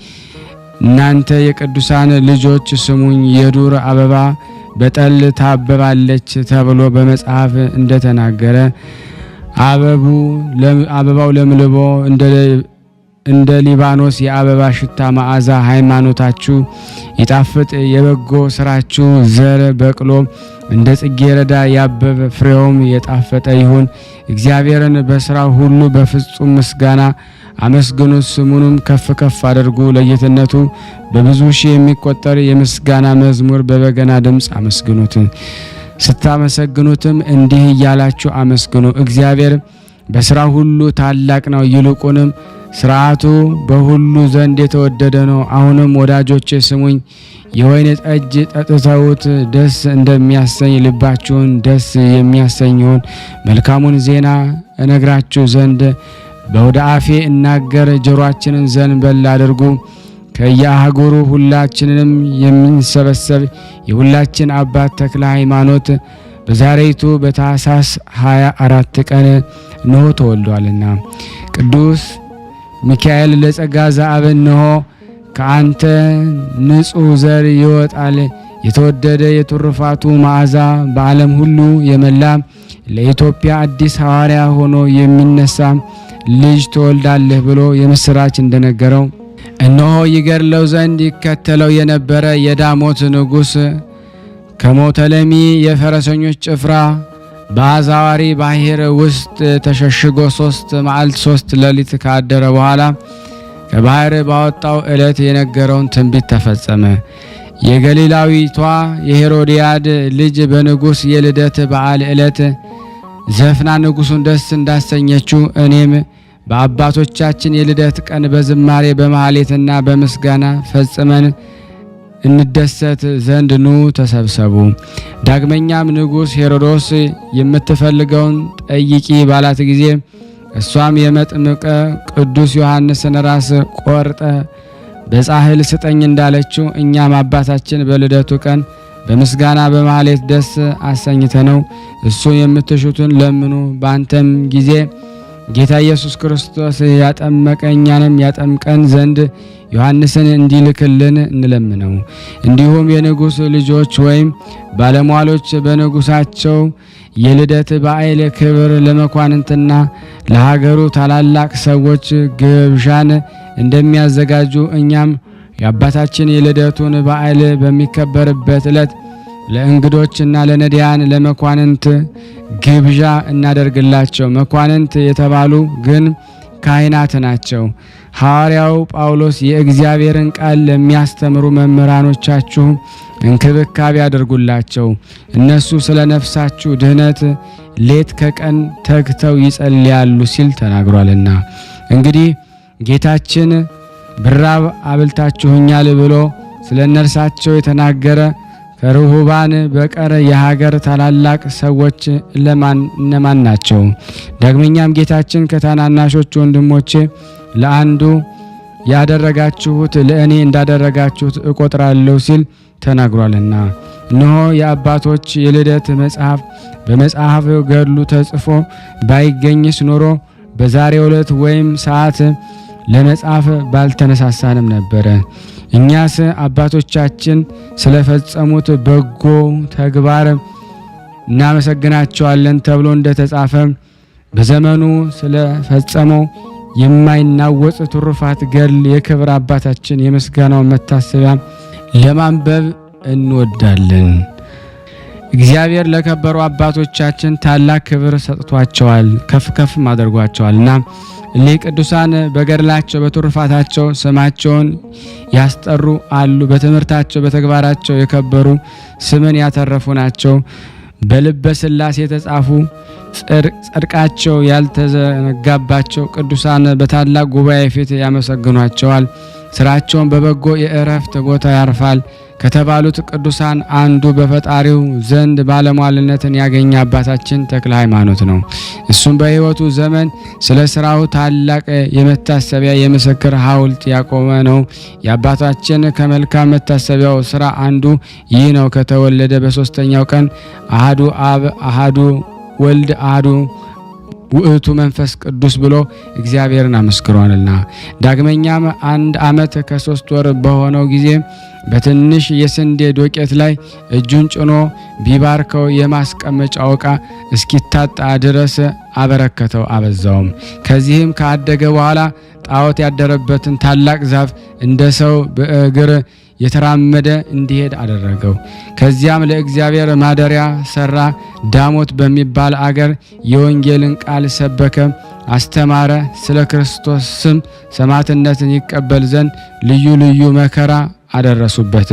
እናንተ የቅዱሳን ልጆች ስሙኝ፣ የዱር አበባ በጠል ታበባለች ተብሎ በመጽሐፍ እንደተናገረ አበባው ለምልቦ እንደ ሊባኖስ የአበባ ሽታ መዓዛ ሃይማኖታችሁ ይጣፍጥ። የበጎ ስራችሁ ዘር በቅሎ እንደ ጽጌረዳ ያበበ ፍሬውም የጣፈጠ ይሁን። እግዚአብሔርን በስራው ሁሉ በፍጹም ምስጋና አመስግኑት፣ ስሙንም ከፍ ከፍ አድርጉ። ለጌትነቱ በብዙ ሺህ የሚቆጠር የምስጋና መዝሙር በበገና ድምፅ አመስግኑት። ስታመሰግኑትም እንዲህ እያላችሁ አመስግኑ። እግዚአብሔር በስራው ሁሉ ታላቅ ነው፣ ይልቁንም ስርዓቱ በሁሉ ዘንድ የተወደደ ነው። አሁንም ወዳጆቼ ስሙኝ፣ የወይን ጠጅ ጠጥተውት ደስ እንደሚያሰኝ ልባችሁን ደስ የሚያሰኘውን መልካሙን ዜና እነግራችሁ ዘንድ በወደ አፌ እናገር። ጆሮአችንን ዘንበል አድርጉ። ከየአህጉሩ ሁላችንንም የምንሰበሰብ የሁላችን አባት ተክለ ሃይማኖት በዛሬቱ በታኅሳስ 24 ቀን ነው ተወልዷልና። ቅዱስ ሚካኤል ለጸጋ ዘአብ እንሆ ከአንተ ንጹሕ ዘር ይወጣል። የተወደደ የትሩፋቱ መዓዛ በዓለም ሁሉ የመላ ለኢትዮጵያ አዲስ ሐዋርያ ሆኖ የሚነሳ ልጅ ትወልዳለህ ብሎ የምስራች እንደነገረው እነሆ ይገድለው ዘንድ ይከተለው የነበረ የዳሞት ንጉሥ ከሞተለሚ የፈረሰኞች ጭፍራ በአዛዋሪ ባሕር ውስጥ ተሸሽጎ 3 መዓልት 3 ሌሊት ካደረ በኋላ ከባሕር ባወጣው ዕለት የነገረውን ትንቢት ተፈጸመ። የገሊላዊቷ የሄሮዲያድ ልጅ በንጉሥ የልደት በዓል ዕለት ዘፍና ንጉሡን ደስ እንዳሰኘችው እኔም በአባቶቻችን የልደት ቀን በዝማሬ በማህሌትና በምስጋና ፈጽመን እንደሰት ዘንድ ኑ ተሰብሰቡ። ዳግመኛም ንጉሥ ሄሮዶስ የምትፈልገውን ጠይቂ ባላት ጊዜ እሷም የመጥምቀ ቅዱስ ዮሐንስን ራስ ቆርጠ በጻሕል ስጠኝ እንዳለችው እኛም አባታችን በልደቱ ቀን በምስጋና በማህሌት ደስ አሰኝተነው እሱ የምትሹትን ለምኑ። በአንተም ጊዜ ጌታ ኢየሱስ ክርስቶስ ያጠመቀኛንም ያጠምቀን ዘንድ ዮሐንስን እንዲልክልን እንለምነው። እንዲሁም የንጉሥ ልጆች ወይም ባለሟሎች በንጉሳቸው የልደት በዓል ክብር ለመኳንንትና ለሀገሩ ታላላቅ ሰዎች ግብዣን እንደሚያዘጋጁ እኛም የአባታችን የልደቱን በዓል በሚከበርበት ዕለት ለእንግዶችና ለነዳያን ለመኳንንት ግብዣ እናደርግላቸው። መኳንንት የተባሉ ግን ካህናት ናቸው። ሐዋርያው ጳውሎስ የእግዚአብሔርን ቃል ለሚያስተምሩ መምህራኖቻችሁ እንክብካቤ አድርጉላቸው፣ እነሱ ስለ ነፍሳችሁ ድህነት ሌት ከቀን ተግተው ይጸልያሉ ሲል ተናግሯልና። እንግዲህ ጌታችን ብራብ አብልታችሁኛል ብሎ ስለ እነርሳቸው የተናገረ ከርሁባን በቀር የሀገር ታላላቅ ሰዎች እነማን ናቸው? ዳግመኛም ጌታችን ከታናናሾች ወንድሞቼ ለአንዱ ያደረጋችሁት ለእኔ እንዳደረጋችሁት እቆጥራለሁ ሲል ተናግሯልና። እነሆ የአባቶች የልደት መጽሐፍ በመጽሐፍ ገድሉ ተጽፎ ባይገኝስ ኖሮ በዛሬው ዕለት ወይም ሰዓት ለመጻፍ ባልተነሳሳንም ነበረ። እኛስ አባቶቻችን ስለፈጸሙት በጎ ተግባር እናመሰግናቸዋለን ተብሎ እንደተጻፈ በዘመኑ ስለፈጸመው የማይናወጽ ትሩፋት ገድል የክብር አባታችን የምስጋናው መታሰቢያ ለማንበብ እንወዳለን። እግዚአብሔር ለከበሩ አባቶቻችን ታላቅ ክብር ሰጥቷቸዋል፣ ከፍ አድርጓቸዋልና እሊህ ቅዱሳን በገድላቸው በትሩፋታቸው ስማቸውን ያስጠሩ አሉ። በትምህርታቸው በተግባራቸው የከበሩ ስምን ያተረፉ ናቸው። በልበ ሥላሴ የተጻፉ ጽድቃቸው ያልተዘነጋባቸው ቅዱሳን በታላቅ ጉባኤ ፊት ያመሰግኗቸዋል። ስራቸውን በበጎ የእረፍት ቦታ ያርፋል ከተባሉት ቅዱሳን አንዱ በፈጣሪው ዘንድ ባለሟልነትን ያገኘ አባታችን ተክለ ሃይማኖት ነው። እሱም በሕይወቱ ዘመን ስለ ስራው ታላቅ የመታሰቢያ የምስክር ሐውልት ያቆመ ነው። የአባታችን ከመልካም መታሰቢያው ስራ አንዱ ይህ ነው። ከተወለደ በሶስተኛው ቀን አሃዱ አብ አሃዱ ወልድ አሃዱ ውእቱ መንፈስ ቅዱስ ብሎ እግዚአብሔርን አመስክሯልና። ዳግመኛም 1 ዓመት ከ3 ወር በሆነው ጊዜ በትንሽ የስንዴ ዶቄት ላይ እጁን ጭኖ ቢባርከው የማስቀመጫው ዕቃ እስኪታጣ ድረስ አበረከተው አበዛውም። ከዚህም ካደገ በኋላ ጣዖት ያደረበትን ታላቅ ዛፍ እንደ ሰው በእግር የተራመደ እንዲሄድ አደረገው። ከዚያም ለእግዚአብሔር ማደሪያ ሰራ። ዳሞት በሚባል አገር የወንጌልን ቃል ሰበከ፣ አስተማረ። ስለ ክርስቶስ ስም ሰማዕትነትን ይቀበል ዘንድ ልዩ ልዩ መከራ አደረሱበት።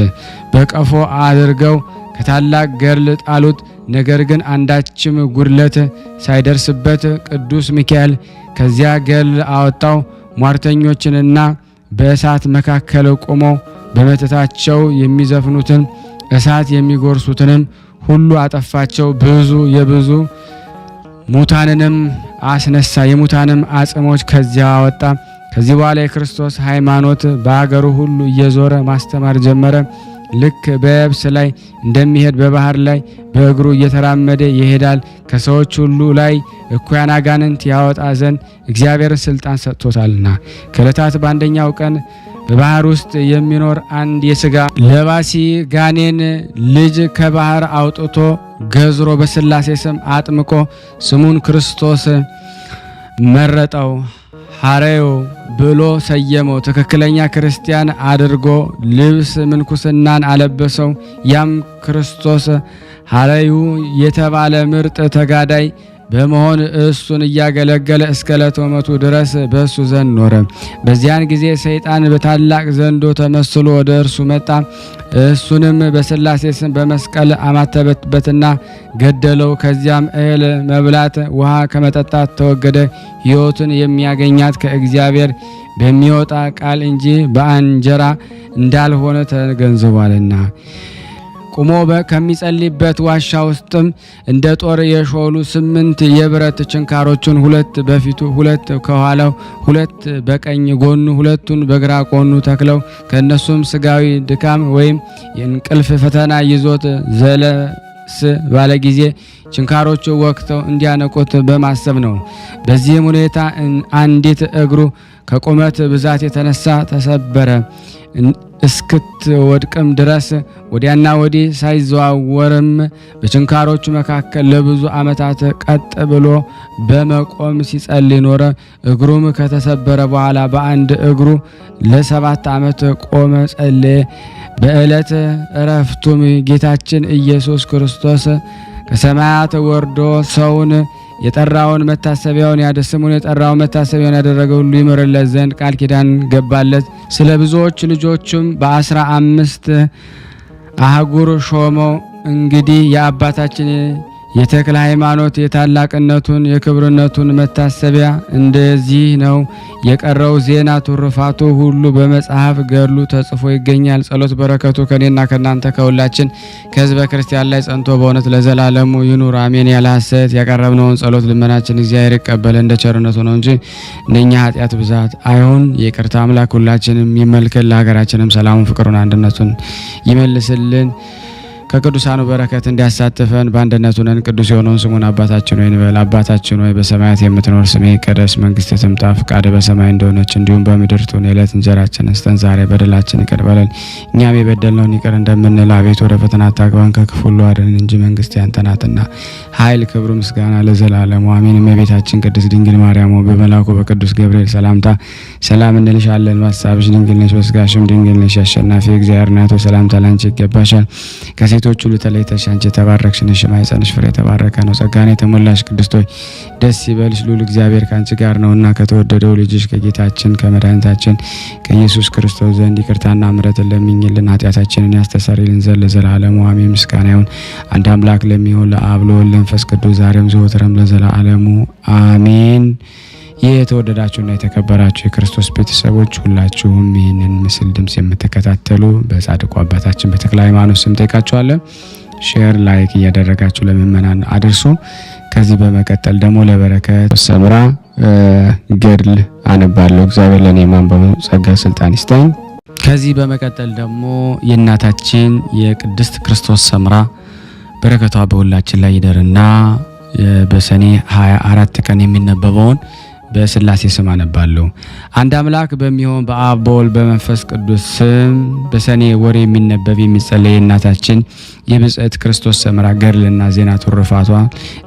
በቀፎ አድርገው ከታላቅ ገድል ጣሉት። ነገር ግን አንዳችም ጉድለት ሳይደርስበት ቅዱስ ሚካኤል ከዚያ ገድል አወጣው። ሟርተኞችንና በእሳት መካከል ቆሞ በመተታቸው የሚዘፍኑትን እሳት የሚጎርሱትንም ሁሉ አጠፋቸው። የብዙ ሙታንንም አስነሳ። የሙታንም አጽሞች ከዚያ አወጣ። ከዚህ በኋላ የክርስቶስ ሃይማኖት በአገሩ ሁሉ እየዞረ ማስተማር ጀመረ። ልክ በየብስ ላይ እንደሚሄድ በባህር ላይ በእግሩ እየተራመደ ይሄዳል። ከሰዎች ሁሉ ላይ እኩያን አጋንንት ያወጣ ዘንድ እግዚአብሔር ስልጣን ሰጥቶታልና። ከዕለታት በአንደኛው ቀን በባህር ውስጥ የሚኖር አንድ የሥጋ ለባሲ ጋኔን ልጅ ከባህር አውጥቶ ገዝሮ በሥላሴ ስም አጥምቆ ስሙን ክርስቶስ መረጠው። ሐረዮ ብሎ ሰየመው። ትክክለኛ ክርስቲያን አድርጎ ልብስ ምንኩስናን አለበሰው። ያም ክርስቶስ ሐረዩ የተባለ ምርጥ ተጋዳይ በመሆን እሱን እያገለገለ እስከ ዕለተ ሞቱ ድረስ በእሱ ዘንድ ኖረ። በዚያን ጊዜ ሰይጣን በታላቅ ዘንዶ ተመስሎ ወደ እርሱ መጣ። እሱንም በሥላሴ ስም በመስቀል አማተበትና ገደለው። ከዚያም እህል መብላት ውሃ ከመጠጣት ተወገደ። ሕይወትን የሚያገኛት ከእግዚአብሔር በሚወጣ ቃል እንጂ በእንጀራ እንዳልሆነ ተገንዝቧልና። ቁሞ ከሚጸልይበት ዋሻ ውስጥም እንደ ጦር የሾሉ 8 የብረት ችንካሮችን 2 በፊቱ 2 ከኋላው 2 በቀኝ ጎኑ 2ቱን በግራ ጎኑ ተክለው ከነሱም ስጋዊ ድካም ወይም የእንቅልፍ ፈተና ይዞት ዘለስ ባለ ጊዜ ችንካሮቹ ወቅተው እንዲያነቁት በማሰብ ነው። በዚህም ሁኔታ አንዲት እግሩ ከቁመት ብዛት የተነሳ ተሰበረ። እስክትወድቅም ድረስ ወዲያና ወዲህ ሳይዘዋወርም በችንካሮቹ መካከል ለብዙ ዓመታት ቀጥ ብሎ በመቆም ሲጸልይ ኖረ። እግሩም ከተሰበረ በኋላ በአንድ እግሩ ለ7 ዓመት ቆመ፣ ጸለየ። በዕለት ዕረፍቱም ጌታችን ኢየሱስ ክርስቶስ ከሰማያት ወርዶ ሰውን የጠራውን መታሰቢያውን ስሙን የጠራውን መታሰቢያውን ያደረገ ሁሉ ይምርለት ዘንድ ቃል ኪዳን ገባለት። ስለ ብዙዎች ልጆቹም በ15 አህጉር ሾመው። እንግዲህ የአባታችን የተክለ ሃይማኖት የታላቅነቱን የክብርነቱን መታሰቢያ እንደዚህ ነው። የቀረው ዜና ትሩፋቱ ሁሉ በመጽሐፍ ገድሉ ተጽፎ ይገኛል። ጸሎት በረከቱ ከኔና ከናንተ ከሁላችን ከሕዝበ ክርስቲያን ላይ ጸንቶ በእውነት ለዘላለሙ ይኑር አሜን። ያለ ሐሰት ያቀረብነውን ጸሎት ልመናችን እግዚአብሔር ይቀበል እንደ ቸርነቱ ነው እንጂ እንደኛ ኃጢአት ብዛት አይሁን። የይቅርታ አምላክ ሁላችንም ይመልከል። ለሀገራችንም ሰላሙን፣ ፍቅሩን፣ አንድነቱን ይመልስልን። ከቅዱሳኑ በረከት እንዲያሳትፈን በአንድነት ሆነን ቅዱስ የሆነውን ስሙን አባታችን ሆይ እንበል። አባታችን ሆይ በሰማያት የምትኖር ስምህ ይቀደስ፣ መንግስትህ ትምጣ፣ ፈቃድህ በሰማይ እንደሆነች እንዲሁም በምድር ትሁን። የዕለት እንጀራችንን ስጠን ዛሬ፣ በደላችንን ይቅር በለን እኛም የበደልነውን ይቅር እንደምንል፣ አቤቱ ወደ ፈተና አታግባን ከክፉ ሁሉ አድነን እንጂ መንግስት ያንተ ናትና፣ ኃይል፣ ክብር፣ ምስጋና ለዘላለሙ አሜን። እመቤታችን ቅድስት ድንግል ማርያም ሆይ በመልአኩ በቅዱስ ገብርኤል ሰላምታ ሰላም እንልሻለን። በሐሳብሽ ድንግል ነሽ፣ በሥጋሽም ድንግል ነሽ። አሸናፊ እግዚአብሔር እናት ሆይ ሰላምታ ላንቺ ይገባሻል። ከሴቶች ሁሉ ተለይተሽ አንቺ የተባረክሽ ነሽ፣ የማኅፀንሽ ፍሬ የተባረከ ነው። ጸጋን የተሞላሽ ቅድስት ሆይ ደስ ይበልሽ፣ ልዑል እግዚአብሔር ከአንቺ ጋር ነውና ከተወደደው ልጅሽ ከጌታችን ከመድኃኒታችን ከኢየሱስ ክርስቶስ ዘንድ ይቅርታና ምሕረትን ለምኝልን ኃጢአታችንን ያስተሰርይልን ዘንድ ለዘላለሙ አሜን። ምስጋና ይሁን አንድ አምላክ ለሚሆን ለአብ ለወልድ ለመንፈስ ቅዱስ ዛሬም ዘወትርም ለዘላለሙ አሜን። ይህ የተወደዳችሁና የተከበራችሁ የክርስቶስ ቤተሰቦች ሁላችሁም ይህንን ምስል ድምጽ የምትከታተሉ በጻድቁ አባታችን በተክለ ሃይማኖት ስም ጠይቃችኋለን። ሼር ላይክ እያደረጋችሁ ለምእመናን አድርሱ። ከዚህ በመቀጠል ደግሞ ለበረከት ሰምራ ገድል አነባለሁ። እግዚአብሔር ለኔ ማንበብ ጸጋ ስልጣን ይስጠኝ። ከዚህ በመቀጠል ደግሞ የእናታችን የቅድስት ክርስቶስ ሰምራ በረከቷ በሁላችን ላይ ይደርና በሰኔ 24 ቀን የሚነበበውን በስላሴ ስም አነባለሁ። አንድ አምላክ በሚሆን በአብ በወልድ በመንፈስ ቅዱስ ስም በሰኔ ወር የሚነበብ የሚጸለይ እናታችን የብጽዕት ክርስቶስ ሰምራ ገድልና ዜና ትሩፋቷ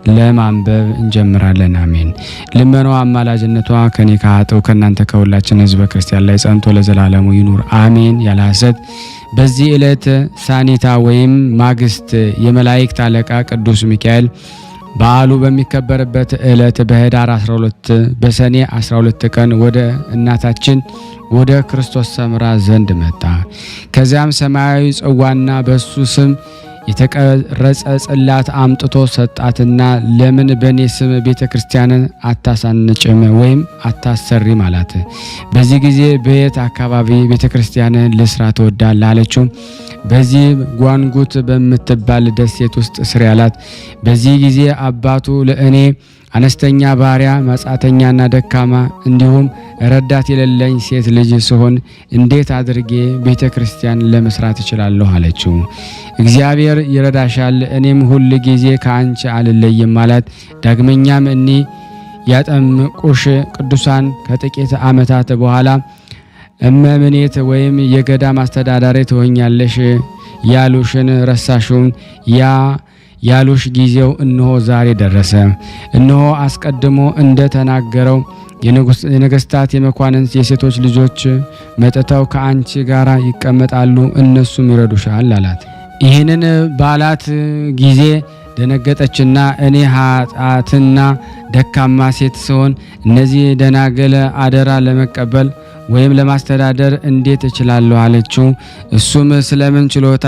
ለማንበብ እንጀምራለን። አሜን። ልመናዋ አማላጅነቷ ከኔ ከኃጥኡ ከእናንተ ከሁላችን ሕዝበ ክርስቲያን ላይ ጸንቶ ለዘላለሙ ይኑር አሜን። ያለ ሐሰት በዚህ ዕለት ሳኒታ ወይም ማግስት የመላእክት አለቃ ቅዱስ ሚካኤል በዓሉ በሚከበርበት ዕለት በኅዳር 12 በሰኔ 12 ቀን ወደ እናታችን ወደ ክርስቶስ ሰምራ ዘንድ መጣ። ከዚያም ሰማያዊ ጽዋና በሱ ስም የተቀረጸ ጽላት አምጥቶ ሰጣትና ለምን በኔ ስም ቤተ ክርስቲያንን አታሳንጭም ወይም አታሰሪም አላት። በዚህ ጊዜ በየት አካባቢ ቤተ ክርስቲያንን ልስራ ትወዳለህ አለችው። በዚህ ጓንጉት በምትባል ደሴት ውስጥ ስሪ አላት። በዚህ ጊዜ አባቱ ለእኔ አነስተኛ ባሪያ መጻተኛና ደካማ እንዲሁም ረዳት የሌለኝ ሴት ልጅ ስሆን እንዴት አድርጌ ቤተ ክርስቲያን ለመስራት እችላለሁ አለችው። እግዚአብሔር ይረዳሻል፣ እኔም ሁል ጊዜ ከአንቺ አልለይም አላት። ዳግመኛም እኒ ያጠምቁሽ ቅዱሳን ከጥቂት ዓመታት በኋላ እመምኔት ወይም የገዳም አስተዳዳሪ ትሆኛለሽ ያሉሽን ረሳሽውን? ያ ያሉሽ ጊዜው እነሆ ዛሬ ደረሰ። እነሆ አስቀድሞ እንደተናገረው የነገስታት የመኳንንት የሴቶች ልጆች መጥተው ከአንቺ ጋር ይቀመጣሉ፣ እነሱም ይረዱሻል አላት። ይህንን ባላት ጊዜ ደነገጠችና እኔ ኃጥአትና ደካማ ሴት ስሆን እነዚህ ደናገል አደራ ለመቀበል ወይም ለማስተዳደር እንዴት እችላለሁ አለችው። እሱም ስለምን ችሎታ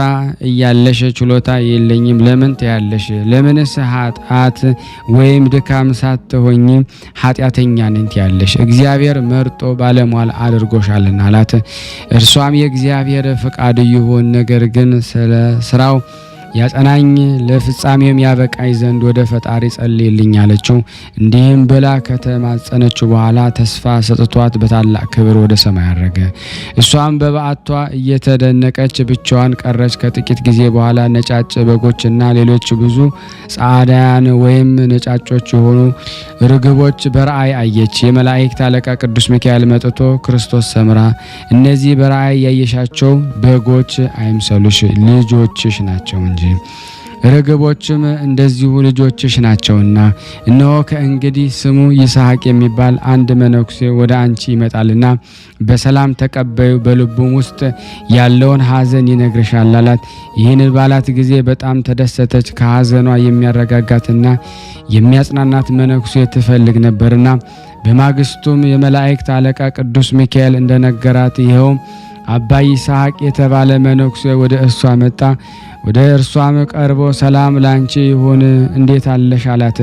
እያለሽ ችሎታ የለኝም ለምን ትያለሽ? ለምንስ ኃጥአት ወይም ድካም ሳትሆኚ ኃጢአተኛ ነኝ ትያለሽ? እግዚአብሔር መርጦ ባለሟል አድርጎሻልና አላት። እርሷም የእግዚአብሔር ፈቃድ ይሁን፣ ነገር ግን ስለ ስራው ያጸናኝ ለፍጻሜም ያበቃኝ ዘንድ ወደ ፈጣሪ ጸልይልኝ አለችው። እንዲህም ብላ ከተማጸነችው በኋላ ተስፋ ሰጥቷት በታላቅ ክብር ወደ ሰማይ አረገ። እሷም በበዓቷ እየተደነቀች ብቻዋን ቀረች። ከጥቂት ጊዜ በኋላ ነጫጭ በጎችና ሌሎች ብዙ ጻዕዳያን ወይም ነጫጮች የሆኑ ርግቦች በራእይ አየች። የመላእክት አለቃ ቅዱስ ሚካኤል መጥቶ ክርስቶስ ሰምራ እነዚህ በራእይ ያየሻቸው በጎች አይምሰሉሽ፣ ልጆችሽ ናቸው እንጂ ርግቦችም እንደዚሁ ልጆችሽ ናቸውና፣ እነሆ ከእንግዲህ ስሙ ይስሐቅ የሚባል አንድ መነኩሴ ወደ አንቺ ይመጣልና በሰላም ተቀበዩ፣ በልቡም ውስጥ ያለውን ሐዘን ይነግርሻል አላት። ይህን ባላት ጊዜ በጣም ተደሰተች። ከሐዘኗ የሚያረጋጋትና የሚያጽናናት መነኩሴ ትፈልግ ነበርና፣ በማግስቱም የመላእክት አለቃ ቅዱስ ሚካኤል እንደነገራት ይኸውም አባ ይስሐቅ የተባለ መነኩሴ ወደ እሷ መጣ። ወደ እርሷም ቀርቦ ሰላም ላንቺ ይሁን፣ እንዴት አለሽ አላት።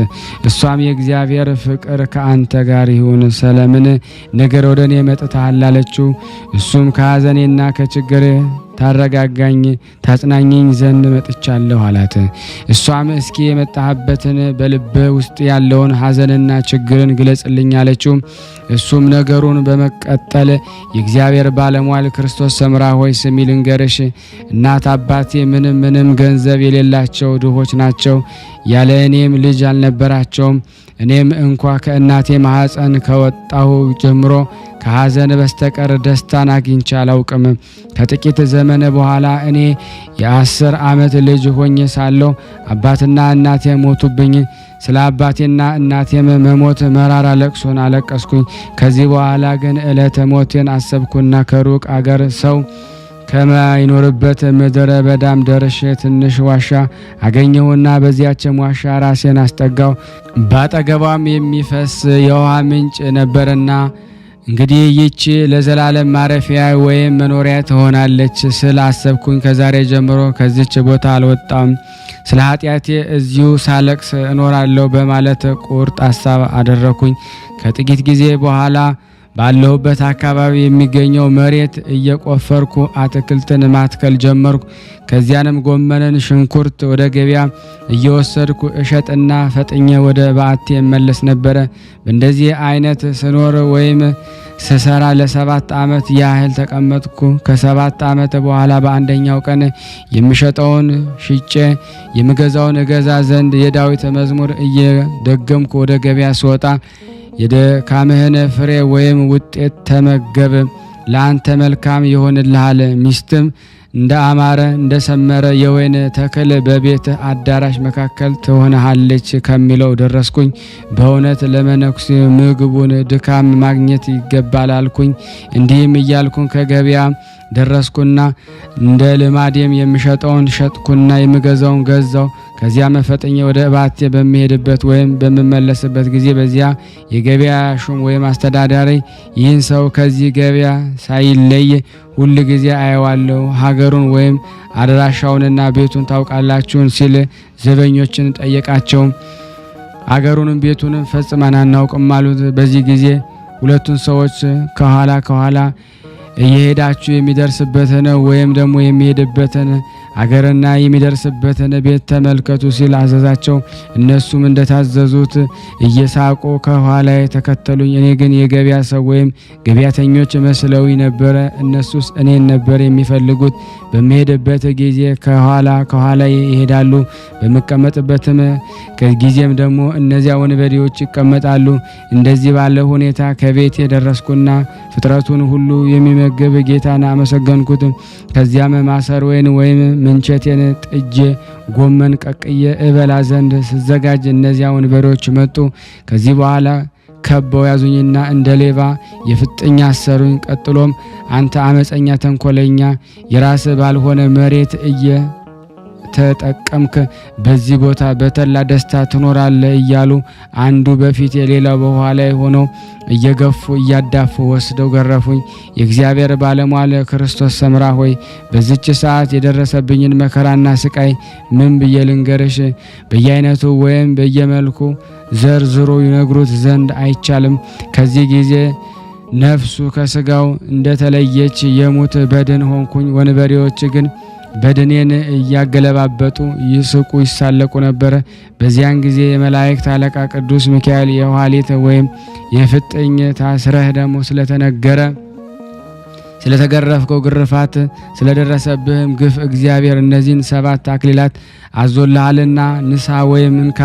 እሷም የእግዚአብሔር ፍቅር ከአንተ ጋር ይሁን፣ ስለምን ነገር ወደ እኔ መጥተሃል አለችው። እሱም ከሐዘኔና ከችግሬ ታረጋጋኝ ታጽናኘኝ ዘንድ መጥቻለሁ አላት። እሷም እስኪ የመጣህበትን በልብህ ውስጥ ያለውን ሐዘንና ችግርን ግለጽልኝ አለችው። እሱም ነገሩን በመቀጠል የእግዚአብሔር ባለሟል ክርስቶስ ሰምራ ሆይ ስሚ ልንገርሽ፣ እናት አባቴ ምንም ገንዘብ የሌላቸው ድሆች ናቸው። ያለ እኔም ልጅ አልነበራቸውም። እኔም እንኳ ከእናቴ ማህፀን ከወጣሁ ጀምሮ ከሐዘን በስተቀር ደስታን አግኝቼ አላውቅም። ከጥቂት ዘመን በኋላ እኔ የ10 ዓመት ልጅ ሆኜ ሳለሁ አባትና እናቴ ሞቱብኝ። ስለ አባቴና እናቴም መሞት መራራ ለቅሶን አለቀስኩኝ። ከዚህ በኋላ ግን ዕለተ ሞቴን አሰብኩና ከሩቅ አገር ሰው ከማይኖርበት ምድረ በዳም ደርሼ ትንሽ ዋሻ አገኘሁና በዚያችም ዋሻ ራሴን አስጠጋው። ባጠገቧም የሚፈስ የውሃ ምንጭ ነበርና እንግዲህ ይቺ ለዘላለም ማረፊያ ወይም መኖሪያ ትሆናለች ስል አሰብኩኝ። ከዛሬ ጀምሮ ከዚች ቦታ አልወጣም፣ ስለ ኃጢአቴ እዚሁ ሳለቅስ እኖራለሁ በማለት ቁርጥ ሐሳብ አደረኩኝ። ከጥቂት ጊዜ በኋላ ባለሁበት አካባቢ የሚገኘው መሬት እየቆፈርኩ አትክልትን ማትከል ጀመርኩ። ከዚያንም ጎመንን፣ ሽንኩርት ወደ ገበያ እየወሰድኩ እሸጥና ፈጥኜ ወደ በዓቴ እመለስ ነበረ። በእንደዚህ አይነት ስኖር ወይም ስሰራ ለ7 ዓመት ያህል ተቀመጥኩ። ከ7 ዓመት በኋላ በአንደኛው ቀን የሚሸጠውን ሽጬ የምገዛውን እገዛ ዘንድ የዳዊት መዝሙር እየደገምኩ ወደ ገበያ ስወጣ የድካምህን ፍሬ ወይም ውጤት ተመገብ፣ ለአንተ መልካም ይሆንልሃል፣ ሚስትም እንደ አማረ እንደ ሰመረ የወይን ተክል በቤት አዳራሽ መካከል ትሆንሃለች ከሚለው ደረስኩኝ። በእውነት ለመነኩሴ ምግቡን ድካም ማግኘት ይገባል አልኩኝ። እንዲህም እያልኩኝ ከገበያ ደረስኩና እንደ ልማዴም የሚሸጠውን ሸጥኩና የሚገዛውን ገዛው። ከዚያም ፈጥኜ ወደ በዓቴ በሚሄድበት ወይም በምመለስበት ጊዜ በዚያ የገበያ ሹም ወይም አስተዳዳሪ ይህን ሰው ከዚህ ገበያ ሳይለይ ሁል ጊዜ አየዋለሁ፣ ሀገሩን ወይም አድራሻውንና ቤቱን ታውቃላችሁን ሲል ዘበኞችን ጠየቃቸው። አገሩንም ቤቱንም ፈጽመን አናውቅም አሉት። በዚህ ጊዜ ሁለቱን ሰዎች ከኋላ እየሄዳችሁ የሚደርስበትን ወይም ደግሞ የሚሄድበትን አገርና የሚደርስበትን ቤት ተመልከቱ ሲል አዘዛቸው። እነሱም እንደታዘዙት እየሳቁ ከኋላ ተከተሉኝ። እኔ ግን የገበያ ሰው ወይም ገበያተኞች መስለው ነበረ። እነሱስ እኔን ነበር የሚፈልጉት። በሚሄድበት ጊዜ ከኋላ ይሄዳሉ። በመቀመጥበትም ጊዜም ደግሞ እነዚያ ወንበዴዎች ይቀመጣሉ። እንደዚህ ባለ ሁኔታ ከቤት የደረስኩና ፍጥረቱን ሁሉ የሚመገብ ጌታን አመሰገንኩት። ከዚያም ማሰር ወይም ምንቸቴን ጥጄ ጎመን ቀቅዬ እበላ ዘንድ ስዘጋጅ እነዚያ ወንበዴዎች መጡ። ከዚህ በኋላ ከበው ያዙኝና እንደ ሌባ የፍጥኝ አሰሩኝ። ቀጥሎም አንተ አመፀኛ ተንኮለኛ፣ የራስ ባልሆነ መሬት ተጠቀምክ፣ በዚህ ቦታ በተላ ደስታ ትኖራለህ እያሉ አንዱ በፊት የሌላው በኋላ ሆነው እየገፉ እያዳፉ ወስደው ገረፉኝ። የእግዚአብሔር ባለሟል ክርስቶስ ሰምራ ሆይ በዚች ሰዓት የደረሰብኝን መከራና ስቃይ ምን ብዬ ልንገርሽ? በየአይነቱ ወይም በየመልኩ ዘርዝሮ ይነግሩት ዘንድ አይቻልም። ከዚህ ጊዜ ነፍሱ ከስጋው እንደተለየች የሙት በድን ሆንኩኝ። ወንበዴዎች ግን በድኔን እያገለባበጡ ይስቁ ይሳለቁ ነበር። በዚያን ጊዜ የመላእክት አለቃ ቅዱስ ሚካኤል የኋሊት ወይም የፍጥኝ ታስረህ ደግሞ ስለተገረፍከው ግርፋት ስለደረሰብህም ግፍ እግዚአብሔር እነዚህን 7 አክሊላት አዞልሃልና ንሳ ወይም እንካ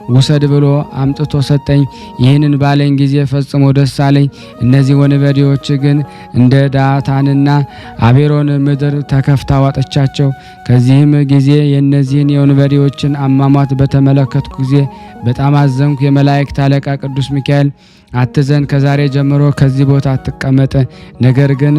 ውሰድ ብሎ አምጥቶ ሰጠኝ። ይህንን ባለኝ ጊዜ ፈጽሞ ደስ አለኝ። እነዚህ ወንበዴዎች ግን እንደ ዳታንና አቤሮን ምድር ተከፍታ ዋጠቻቸው። ከዚህም ጊዜ የእነዚህን የወንበዴዎችን አሟሟት በተመለከትኩ ጊዜ በጣም አዘንኩ። የመላእክት አለቃ ቅዱስ ሚካኤል አትዘን፣ ከዛሬ ጀምሮ ከዚህ ቦታ አትቀመጥ፣ ነገር ግን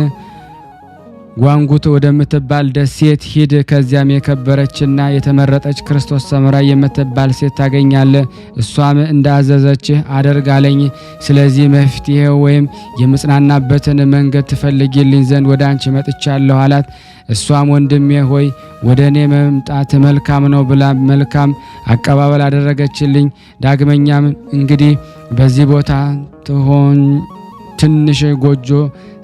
ጓንጉት ወደምትባል ደሴት ሂድ። ከዚያም የከበረችና የተመረጠች ክርስቶስ ሰምራ የምትባል ሴት ታገኛለህ። እሷም እንዳዘዘችህ አድርግ አለኝ። ስለዚህ መፍትሄ ወይም የምጽናናበትን መንገድ ትፈልጊልኝ ዘንድ ወደ አንቺ መጥቻለሁ አላት። እሷም ወንድሜ ሆይ ወደ እኔ መምጣት መልካም ነው ብላ መልካም አቀባበል አደረገችልኝ። ዳግመኛም እንግዲህ በዚህ ቦታ ትንሽ ጎጆ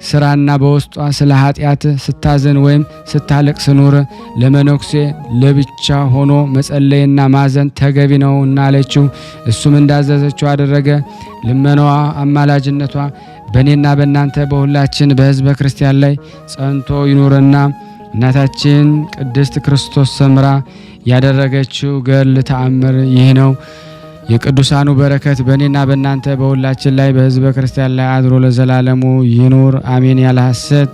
ስራና በውስጧ ስለ ኃጢአት ስታዘን ወይም ስታለቅስ ኑር። ለመነኩሴ ለብቻ ሆኖ መጸለይና ማዘን ተገቢ ነውና አለችው። እሱም እንዳዘዘችው አደረገ። ልመናዋ አማላጅነቷ በእኔና በእናንተ በሁላችን በሕዝበ ክርስቲያን ላይ ጸንቶ ይኑርና እናታችን ቅድስት ክርስቶስ ሰምራ ያደረገችው ገድል ተአምር ይህ ነው። የቅዱሳኑ በረከት በእኔና በእናንተ በሁላችን ላይ በሕዝበ ክርስቲያን ላይ አድሮ ለዘላለሙ ይኑር አሜን። ያለ ሐሰት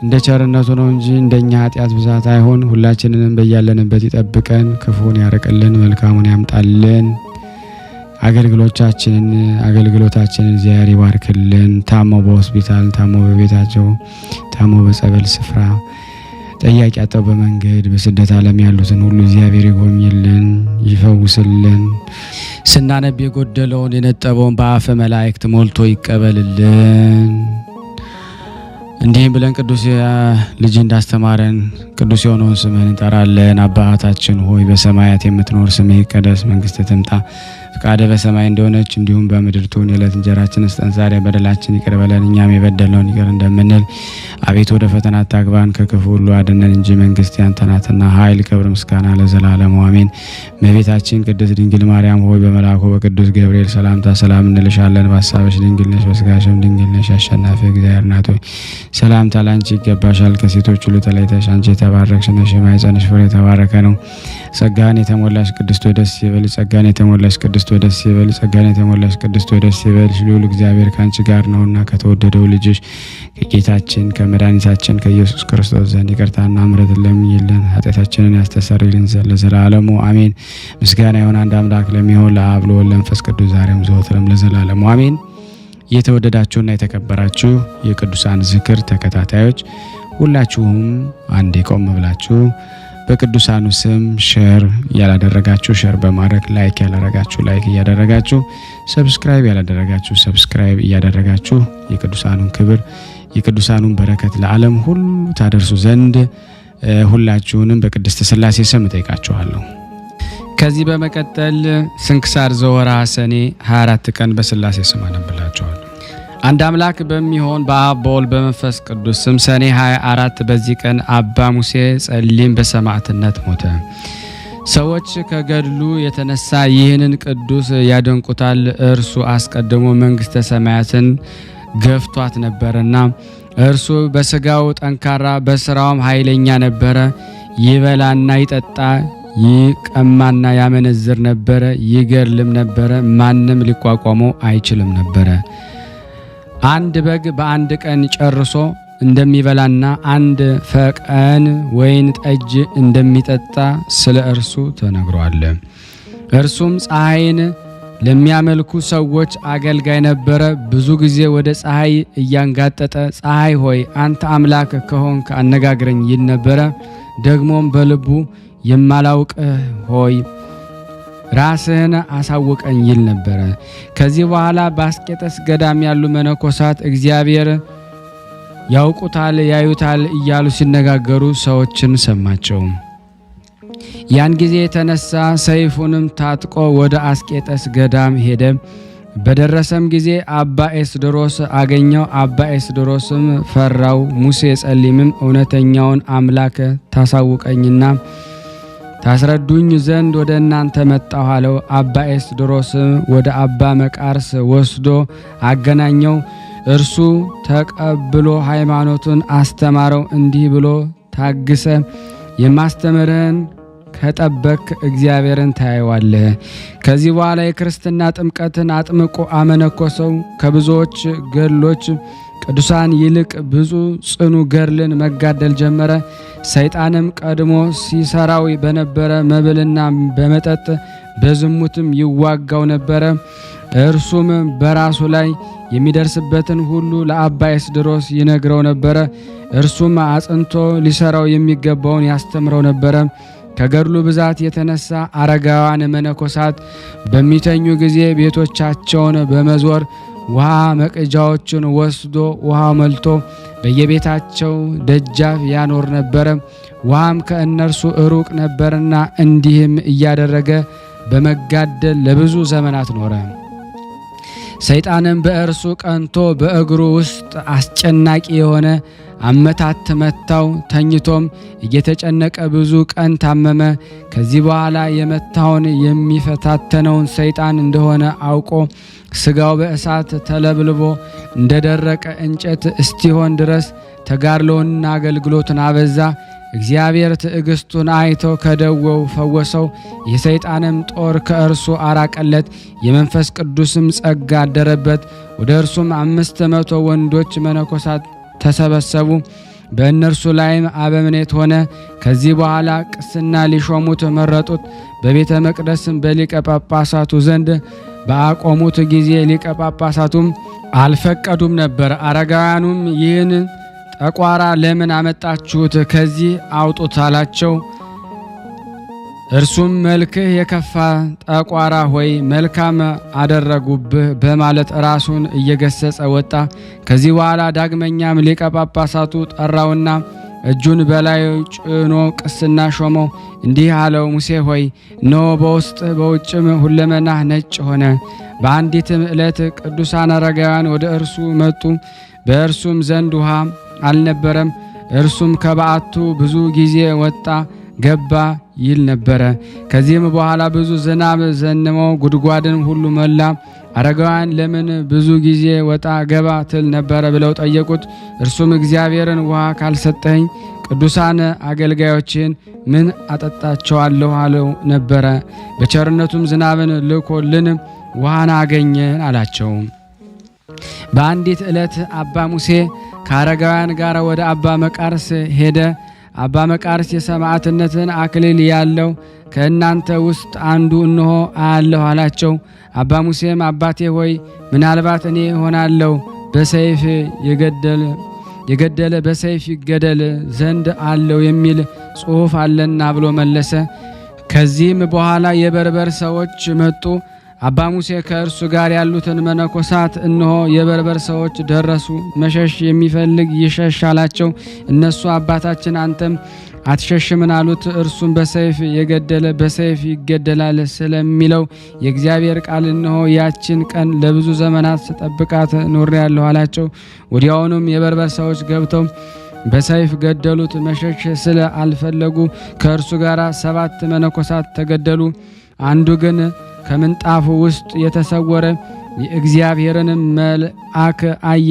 እንደ ቸርነቱ ነው እንጂ እንደኛ ኃጢአት ብዛት አይሆን። ሁላችንንም በያለንበት ይጠብቀን፣ ክፉን ያርቅልን፣ መልካሙን ያምጣልን። አገልግሎታችንን እግዚአብሔር ይባርክልን። ታሞ በሆስፒታል፣ ታሞ በቤታቸው፣ ታሞ በጸበል ስፍራ፣ ጠያቂ አጠው በመንገድ በስደት ዓለም ያሉትን ሁሉ እግዚአብሔር ይጎብኝልን፣ ይፈውስልን። ስናነብ የጎደለውን የነጠበውን በአፈ መላእክት ሞልቶ ይቀበልልን። እንዲህም ብለን ቅዱስ ልጅ እንዳስተማረን ቅዱስ የሆነውን ስምህን እንጠራለን። አባታችን ሆይ በሰማያት የምትኖር ስምህ ይቀደስ፣ መንግስትህ ትምጣ፣ ፈቃድህ በሰማይ እንደሆነች እንዲሁም በምድር ትሁን። የዕለት እንጀራችንን ስጠን ዛሬ፣ በደላችን ይቅር በለን እኛም የበደልነውን ይቅር እንደምንል። አቤቱ ወደ ፈተና አታግባን ከክፉ ሁሉ አድነን እንጂ መንግስት ያንተ ናትና፣ ኃይል፣ ክብር፣ ምስጋና ለዘላለሙ አሜን። እመቤታችን ቅድስት ድንግል ማርያም ሆይ በመልአኩ በቅዱስ ገብርኤል ሰላምታ ሰላም እንልሻለን። በሐሳብሽ ድንግል ነሽ፣ በሥጋሽም ድንግል ነሽ። አሸናፊ እግዚአብሔር እናት ሆይ ሰላምታ ላንቺ ይገባሻል። ከሴቶች ሁሉ ተለይተሽ አንቺ የተባረክሽ ነሽ፣ የማኅፀንሽ ፍሬ የተባረከ ነው። ጸጋን የተሞላሽ ቅድስት ሆይ ደስ ይበልሽ፣ ጸጋን የተሞላሽ ቅድስት ሆይ ደስ ይበልሽ፣ ጸጋን የተሞላሽ ቅድስት ሆይ ደስ ይበልሽ። ልዑል እግዚአብሔር ካንቺ ጋር ነውና ከተወደደው ልጅሽ ከጌታችን ከመድኃኒታችን ከኢየሱስ ክርስቶስ ዘንድ ይቅርታና ምሕረትን ለምኝልን ኃጢአታችንን ያስተሰርይልን ዘንድ ለዘላለሙ አሜን። ምስጋና ይሁን አንድ አምላክ ለሚሆን ለአብ ለወልድ ለመንፈስ ቅዱስ ዛሬም ዘወትርም ለዘላለሙ አሜን። የተወደዳችሁና የተከበራችሁ የቅዱሳን ዝክር ተከታታዮች ሁላችሁም አንዴ ቆም ብላችሁ በቅዱሳኑ ስም ሼር ያላደረጋችሁ ሼር በማድረግ ላይክ ያላደረጋችሁ ላይክ እያደረጋችሁ ሰብስክራይብ ያላደረጋችሁ ሰብስክራይብ እያደረጋችሁ የቅዱሳኑን ክብር የቅዱሳኑን በረከት ለዓለም ሁሉ ታደርሱ ዘንድ ሁላችሁንም በቅድስት ሥላሴ ስም እጠይቃችኋለሁ። ከዚህ በመቀጠል ስንክሳር ዘወርኀ ሰኔ 24 ቀን በሥላሴ ስም አነብላችኋለሁ። አንድ አምላክ በሚሆን በአብ በወልድ በመንፈስ ቅዱስ ስም ሰኔ 24 በዚህ ቀን አባ ሙሴ ጸሊም በሰማዕትነት ሞተ። ሰዎች ከገድሉ የተነሳ ይህንን ቅዱስ ያደንቁታል። እርሱ አስቀድሞ መንግሥተ ሰማያትን ገፍቷት ነበርና እርሱ በሥጋው ጠንካራ በሥራውም ኃይለኛ ነበረ። ይበላና ይጠጣ ይቀማና ያመነዝር ነበረ፣ ይገድልም ነበረ። ማንም ሊቋቋመው አይችልም ነበረ። አንድ በግ በአንድ ቀን ጨርሶ እንደሚበላና አንድ ፈቀን ወይን ጠጅ እንደሚጠጣ ስለ እርሱ ተነግሯል። እርሱም ፀሐይን ለሚያመልኩ ሰዎች አገልጋይ ነበረ። ብዙ ጊዜ ወደ ፀሐይ እያንጋጠጠ ፀሐይ ሆይ አንተ አምላክ ከሆንክ አነጋግረኝ ይል ነበረ። ደግሞም በልቡ የማላውቅህ ሆይ ራስህን አሳውቀኝ ይል ነበረ። ከዚህ በኋላ በአስቄጥስ ገዳም ያሉ መነኮሳት እግዚአብሔር ያውቁታል ያዩታል እያሉ ሲነጋገሩ ሰዎችን ሰማቸው። ያን ጊዜ የተነሳ ሰይፉንም ታጥቆ ወደ አስቄጥስ ገዳም ሄደ። በደረሰም ጊዜ አባ ኤስድሮስ አገኘው። አባ ኤስድሮስም ፈራው። ሙሴ ጸሊምም እውነተኛውን አምላክ ታሳውቀኝና ታስረዱኝ ዘንድ ወደ እናንተ መጣሁ አለው። አባ ኤስድሮስም ወደ አባ መቃርስ ወስዶ አገናኘው። እርሱ ተቀብሎ ሃይማኖቱን አስተማረው። እንዲህ ብሎ ታግሰ የማስተምርህን ከጠበቅ እግዚአብሔርን ታየዋለህ። ከዚህ በኋላ የክርስትና ጥምቀትን አጥምቆ አመነኮሰው። ከብዙዎች ገድሎች ቅዱሳን ይልቅ ብዙ ጽኑ ገድልን መጋደል ጀመረ። ሰይጣንም ቀድሞ ሲሰራው በነበረ መብልና በመጠጥ በዝሙትም ይዋጋው ነበረ። እርሱም በራሱ ላይ የሚደርስበትን ሁሉ ለአባ ኤስድሮስ ይነግረው ነበረ። እርሱም አጽንቶ ሊሰራው የሚገባውን ያስተምረው ነበረ። ከገድሉ ብዛት የተነሳ አረጋውያን መነኮሳት በሚተኙ ጊዜ ቤቶቻቸውን በመዞር ውሃ መቅጃዎችን ወስዶ ውሃ መልቶ በየቤታቸው ደጃፍ ያኖር ነበረ። ውሃም ከእነርሱ ሩቅ ነበርና እንዲህም እያደረገ በመጋደል ለብዙ ዘመናት ኖረ። ሰይጣንም በእርሱ ቀንቶ በእግሩ ውስጥ አስጨናቂ የሆነ አመታት መታው። ተኝቶም እየተጨነቀ ብዙ ቀን ታመመ። ከዚህ በኋላ የመታውን የሚፈታተነውን ሰይጣን እንደሆነ አውቆ ስጋው በእሳት ተለብልቦ እንደደረቀ እንጨት እስቲሆን ድረስ ተጋድሎውንና አገልግሎትን አበዛ። እግዚአብሔር ትዕግስቱን አይቶ ከደዌው ፈወሰው። የሰይጣንም ጦር ከእርሱ አራቀለት። የመንፈስ ቅዱስም ጸጋ አደረበት። ወደ እርሱም 500 ወንዶች መነኮሳት ተሰበሰቡ። በእነርሱ ላይም አበምኔት ሆነ። ከዚህ በኋላ ቅስና ሊሾሙት መረጡት። በቤተ መቅደስም በሊቀ ጳጳሳቱ ዘንድ በአቆሙት ጊዜ ሊቀ ጳጳሳቱም አልፈቀዱም ነበር። አረጋውያኑም ይህን ጠቋራ ለምን አመጣችሁት? ከዚህ አውጡት አላቸው። እርሱም መልክህ የከፋ ጠቋራ ሆይ መልካም አደረጉብህ በማለት ራሱን እየገሰጸ ወጣ። ከዚህ በኋላ ዳግመኛም ሊቀ ጳጳሳቱ ጠራውና እጁን በላዩ ጭኖ ቅስና ሾመው። እንዲህ አለው፣ ሙሴ ሆይ እነሆ በውስጥ በውጭም ሁለመናህ ነጭ ሆነ። በአንዲትም ዕለት ቅዱሳን አረጋውያን ወደ እርሱ መጡ። በእርሱም ዘንድ ውሃ አልነበረም። እርሱም ከበዓቱ ብዙ ጊዜ ወጣ ገባ ይል ነበረ። ከዚህም በኋላ ብዙ ዝናብ ዘንመው ጉድጓድን ሁሉ መላ። አረጋውያን ለምን ብዙ ጊዜ ወጣ ገባ ትል ነበረ ብለው ጠየቁት። እርሱም እግዚአብሔርን ውሃ ካልሰጠኝ ቅዱሳን አገልጋዮችን ምን አጠጣቸዋለሁ አለው ነበረ። በቸርነቱም ዝናብን ልኮልን ውሃን አገኘን አላቸው። በአንዲት ዕለት አባ ሙሴ ከአረጋውያን ጋር ወደ አባ መቃርስ ሄደ። አባ መቃርስ የሰማዕትነትን አክሊል ያለው ከእናንተ ውስጥ አንዱ እንሆ አያለሁ አላቸው። አባ ሙሴም አባቴ ሆይ ምናልባት እኔ ሆናለሁ፣ በሰይፍ የገደለ በሰይፍ ይገደል ዘንድ አለው የሚል ጽሑፍ አለና ብሎ መለሰ። ከዚህም በኋላ የበርበር ሰዎች መጡ። አባ ሙሴ ከእርሱ ጋር ያሉትን መነኮሳት እነሆ የበርበር ሰዎች ደረሱ፣ መሸሽ የሚፈልግ ይሸሽ አላቸው። እነሱ አባታችን አንተም አትሸሽምን አሉት። እርሱም በሰይፍ የገደለ በሰይፍ ይገደላል ስለሚለው የእግዚአብሔር ቃል እነሆ ያችን ቀን ለብዙ ዘመናት ስጠብቃት ኖሬአለሁ አላቸው። ወዲያውኑም የበርበር ሰዎች ገብተው በሰይፍ ገደሉት። መሸሽ ስለ አልፈለጉ ከእርሱ ጋር 7 መነኮሳት ተገደሉ። አንዱ ግን ከምንጣፉ ውስጥ የተሰወረ የእግዚአብሔርን መልአክ አየ።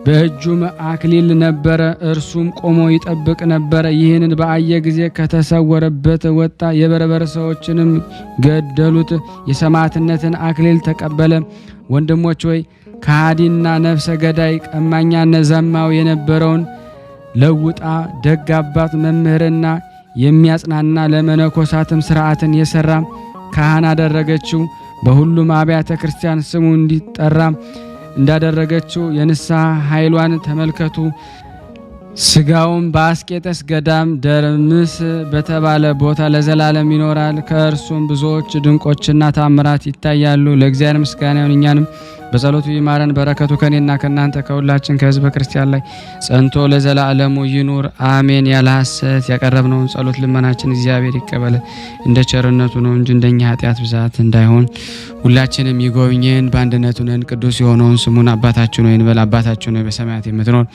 በእጁም አክሊል ነበረ። እርሱም ቆሞ ይጠብቅ ነበረ። ይህንን በአየ ጊዜ ከተሰወረበት ወጣ። የበርበር ሰዎችንም ገደሉት። የሰማዕትነትን አክሊል ተቀበለ። ወንድሞች ሆይ ከሃዲና ነፍሰ ገዳይ ቀማኛና ዘማዊ የነበረውን ለውጣ ደግ አባት መምህርና የሚያጽናና ለመነኮሳትም ሥርዓትን የሰራ ካህን አደረገችው። በሁሉም አብያተ ክርስቲያን ስሙ እንዲጠራ እንዳደረገችው የንስሐ ኃይሏን ተመልከቱ። ስጋውም በአስቄጠስ ገዳም ደርምስ በተባለ ቦታ ለዘላለም ይኖራል። ከእርሱም ብዙዎች ድንቆችና ታምራት ይታያሉ። ለእግዚአብሔር ምስጋና ይሁን፣ እኛንም በጸሎቱ ይማረን። በረከቱ ከኔና ከእናንተ ከሁላችን ከሕዝበ ክርስቲያን ላይ ጸንቶ ለዘላለሙ ይኑር አሜን። ያለ ሐሰት ያቀረብነውን ጸሎት ልመናችን እግዚአብሔር ይቀበል፣ እንደ ቸርነቱ ነው እንጂ እንደኛ ኃጢአት ብዛት እንዳይሆን ሁላችንም ይጎብኘን። በአንድነቱ ነን። ቅዱስ የሆነውን ስሙን አባታችን ሆይ እንበል። አባታችን ሆይ በሰማያት የምትኖር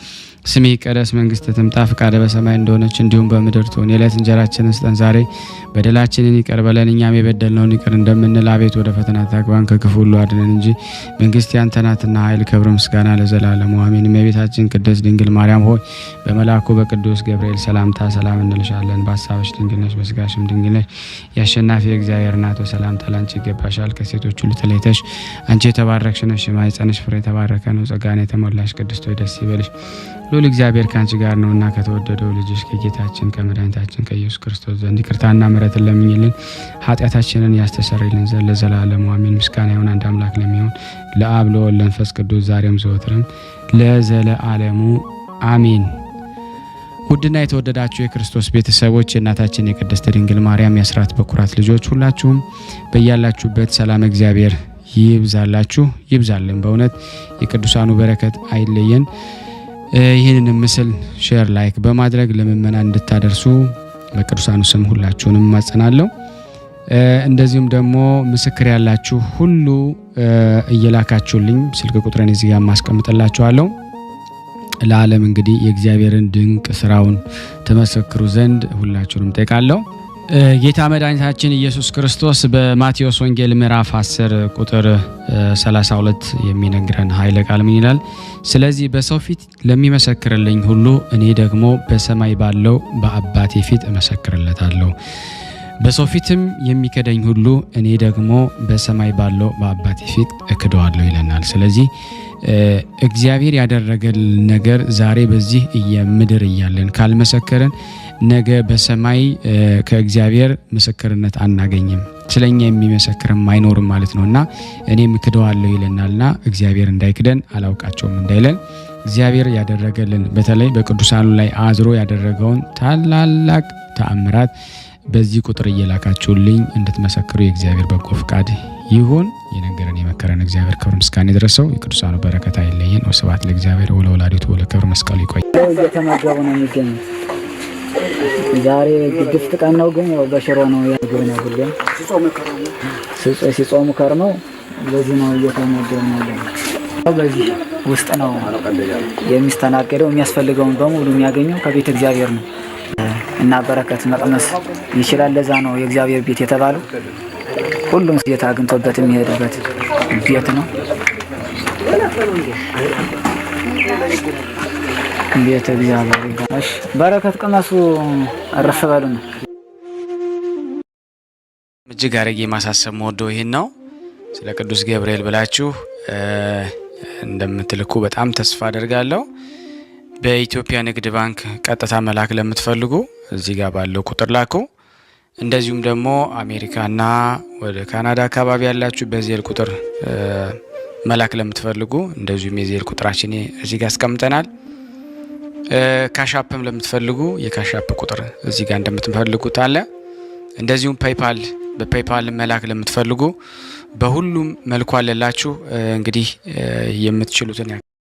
ስምህ ይቀደስ፣ መንግስትህ ትምጣ፣ ፈቃድህ በሰማይ እንደሆነች እንዲሁም በምድር ትሁን። የዕለት እንጀራችንን ስጠን ዛሬ፣ በደላችንን ይቅር በለን እኛም የበደልነውን ይቅር እንደምንል፣ አቤት ወደ ፈተና አታግባን ከክፉ ሁሉ አድነን እንጂ መንግስት ያንተ ናትና ኃይል፣ ክብር፣ ምስጋና ለዘላለሙ አሜን። እመቤታችን ቅድስት ድንግል ማርያም ሆይ በመልአኩ በቅዱስ ገብርኤል ሰላምታ ሰላም እንልሻለን። በሐሳብሽ ድንግል ነሽ፣ በስጋሽም ድንግል ነሽ። የአሸናፊ የእግዚአብሔር እናት ሆይ ሰላምታ ላንቺ ይገባሻል። ከሴቶች ሁሉ ተለይተሽ አንቺ የተባረክሽ ነሽ፣ የማኅፀንሽ ፍሬ የተባረከ ነው። ጸጋን የተሞላሽ ቅድስት ሆይ ደስ ይበልሽ፣ ልዑል እግዚአብሔር ካንቺ ጋር ነውና ከተወደደው ልጅሽ ከጌታችን ከመድኃኒታችን ከኢየሱስ ክርስቶስ ዘንድ ይቅርታና ምሕረትን ለምኝልን ኃጢአታችንን ያስተሰርይልን ዘንድ ለዘላለሙ አሜን። ምስጋና ይሁን አንድ አምላክ ለሚሆን ለአብ ለወልድ ለመንፈስ ቅዱስ ዛሬም ዘወትርም ለዘለዓለሙ አሜን። ውድና የተወደዳችሁ የክርስቶስ ቤተሰቦች የእናታችን የቅድስት ድንግል ማርያም የአስራት በኩራት ልጆች ሁላችሁም በያላችሁበት ሰላም እግዚአብሔር ይብዛላችሁ ይብዛልን። በእውነት የቅዱሳኑ በረከት አይለየን። ይህንን ምስል ሼር ላይክ በማድረግ ለምእመናን እንድታደርሱ በቅዱሳኑ ስም ሁላችሁንም ማጸናለሁ። እንደዚሁም ደግሞ ምስክር ያላችሁ ሁሉ እየላካችሁልኝ ስልክ ቁጥሬን እዚህ ጋር ማስቀምጥላችኋለሁ። ለዓለም እንግዲህ የእግዚአብሔርን ድንቅ ስራውን ተመሰክሩ ዘንድ ሁላችሁንም ጠይቃለሁ። ጌታ መድኃኒታችን ኢየሱስ ክርስቶስ በማቴዎስ ወንጌል ምዕራፍ 10 ቁጥር 32 የሚነግረን ኃይለ ቃል ምን ይላል? ስለዚህ በሰው ፊት ለሚመሰክርልኝ ሁሉ እኔ ደግሞ በሰማይ ባለው በአባቴ ፊት እመሰክርለታለሁ። በሰው ፊትም የሚከደኝ ሁሉ እኔ ደግሞ በሰማይ ባለው በአባቴ ፊት እክደዋለሁ ይለናል። ስለዚህ እግዚአብሔር ያደረገልን ነገር ዛሬ በዚህ ምድር እያለን ካልመሰከርን ነገ በሰማይ ከእግዚአብሔር ምስክርነት አናገኝም። ስለኛ የሚመሰክርም አይኖርም ማለት ነውና እኔም እክደዋለሁ ይለናልና እግዚአብሔር እንዳይክደን አላውቃቸውም እንዳይለን እግዚአብሔር ያደረገልን በተለይ በቅዱሳኑ ላይ አዝሮ ያደረገውን ታላላቅ ተአምራት በዚህ ቁጥር እየላካችሁልኝ እንድትመሰክሩ የእግዚአብሔር በጎ ፍቃድ ይሁን። የነገረን የመከረን እግዚአብሔር ክብር ምስጋና ይድረሰው። የቅዱሳኑ በረከት አይለየን። ወስብሐት ለእግዚአብሔር ወለወላዲቱ ወለክብር መስቀሉ ይቆይ። እየተመገቡ ነው የሚገኙት። ዛሬ ግድፍት ቀን ነው፣ ግን ያው በሽሮ ነው ያገኘ ነው። ሁሌም ሲጾሙ ከርመው በዚህ ነው እየተመገቡ ነው። በዚህ ውስጥ ነው የሚስተናገደው። የሚያስፈልገውን በሙሉ የሚያገኘው ከቤተ እግዚአብሔር ነው እና በረከት መቅመስ ይችላል። ለዛ ነው የእግዚአብሔር ቤት የተባለው። ሁሉም ጌታ አግኝቶበት የሚሄድበት ቤት ነው። ቤተ እግዚአብሔር ጋሽ በረከት ቅመሱ፣ አረፍ በሉ ነው። እጅግ አድርጌ ማሳሰብ ወደው ይሄን ነው። ስለ ቅዱስ ገብርኤል ብላችሁ እንደምትልኩ በጣም ተስፋ አደርጋለሁ። በኢትዮጵያ ንግድ ባንክ ቀጥታ መላክ ለምትፈልጉ እዚህ ጋር ባለው ቁጥር ላኩ። እንደዚሁም ደግሞ አሜሪካና ወደ ካናዳ አካባቢ ያላችሁ በዜል ቁጥር መላክ ለምትፈልጉ እንደዚሁም የዜል ቁጥራችን እዚህ ጋር አስቀምጠናል። ካሻፕም ለምትፈልጉ የካሻፕ ቁጥር እዚህ ጋር እንደምትፈልጉት አለ። እንደዚሁም ፔይፓል በፔይፓል መላክ ለምትፈልጉ በሁሉም መልኩ አለላችሁ። እንግዲህ የምትችሉትን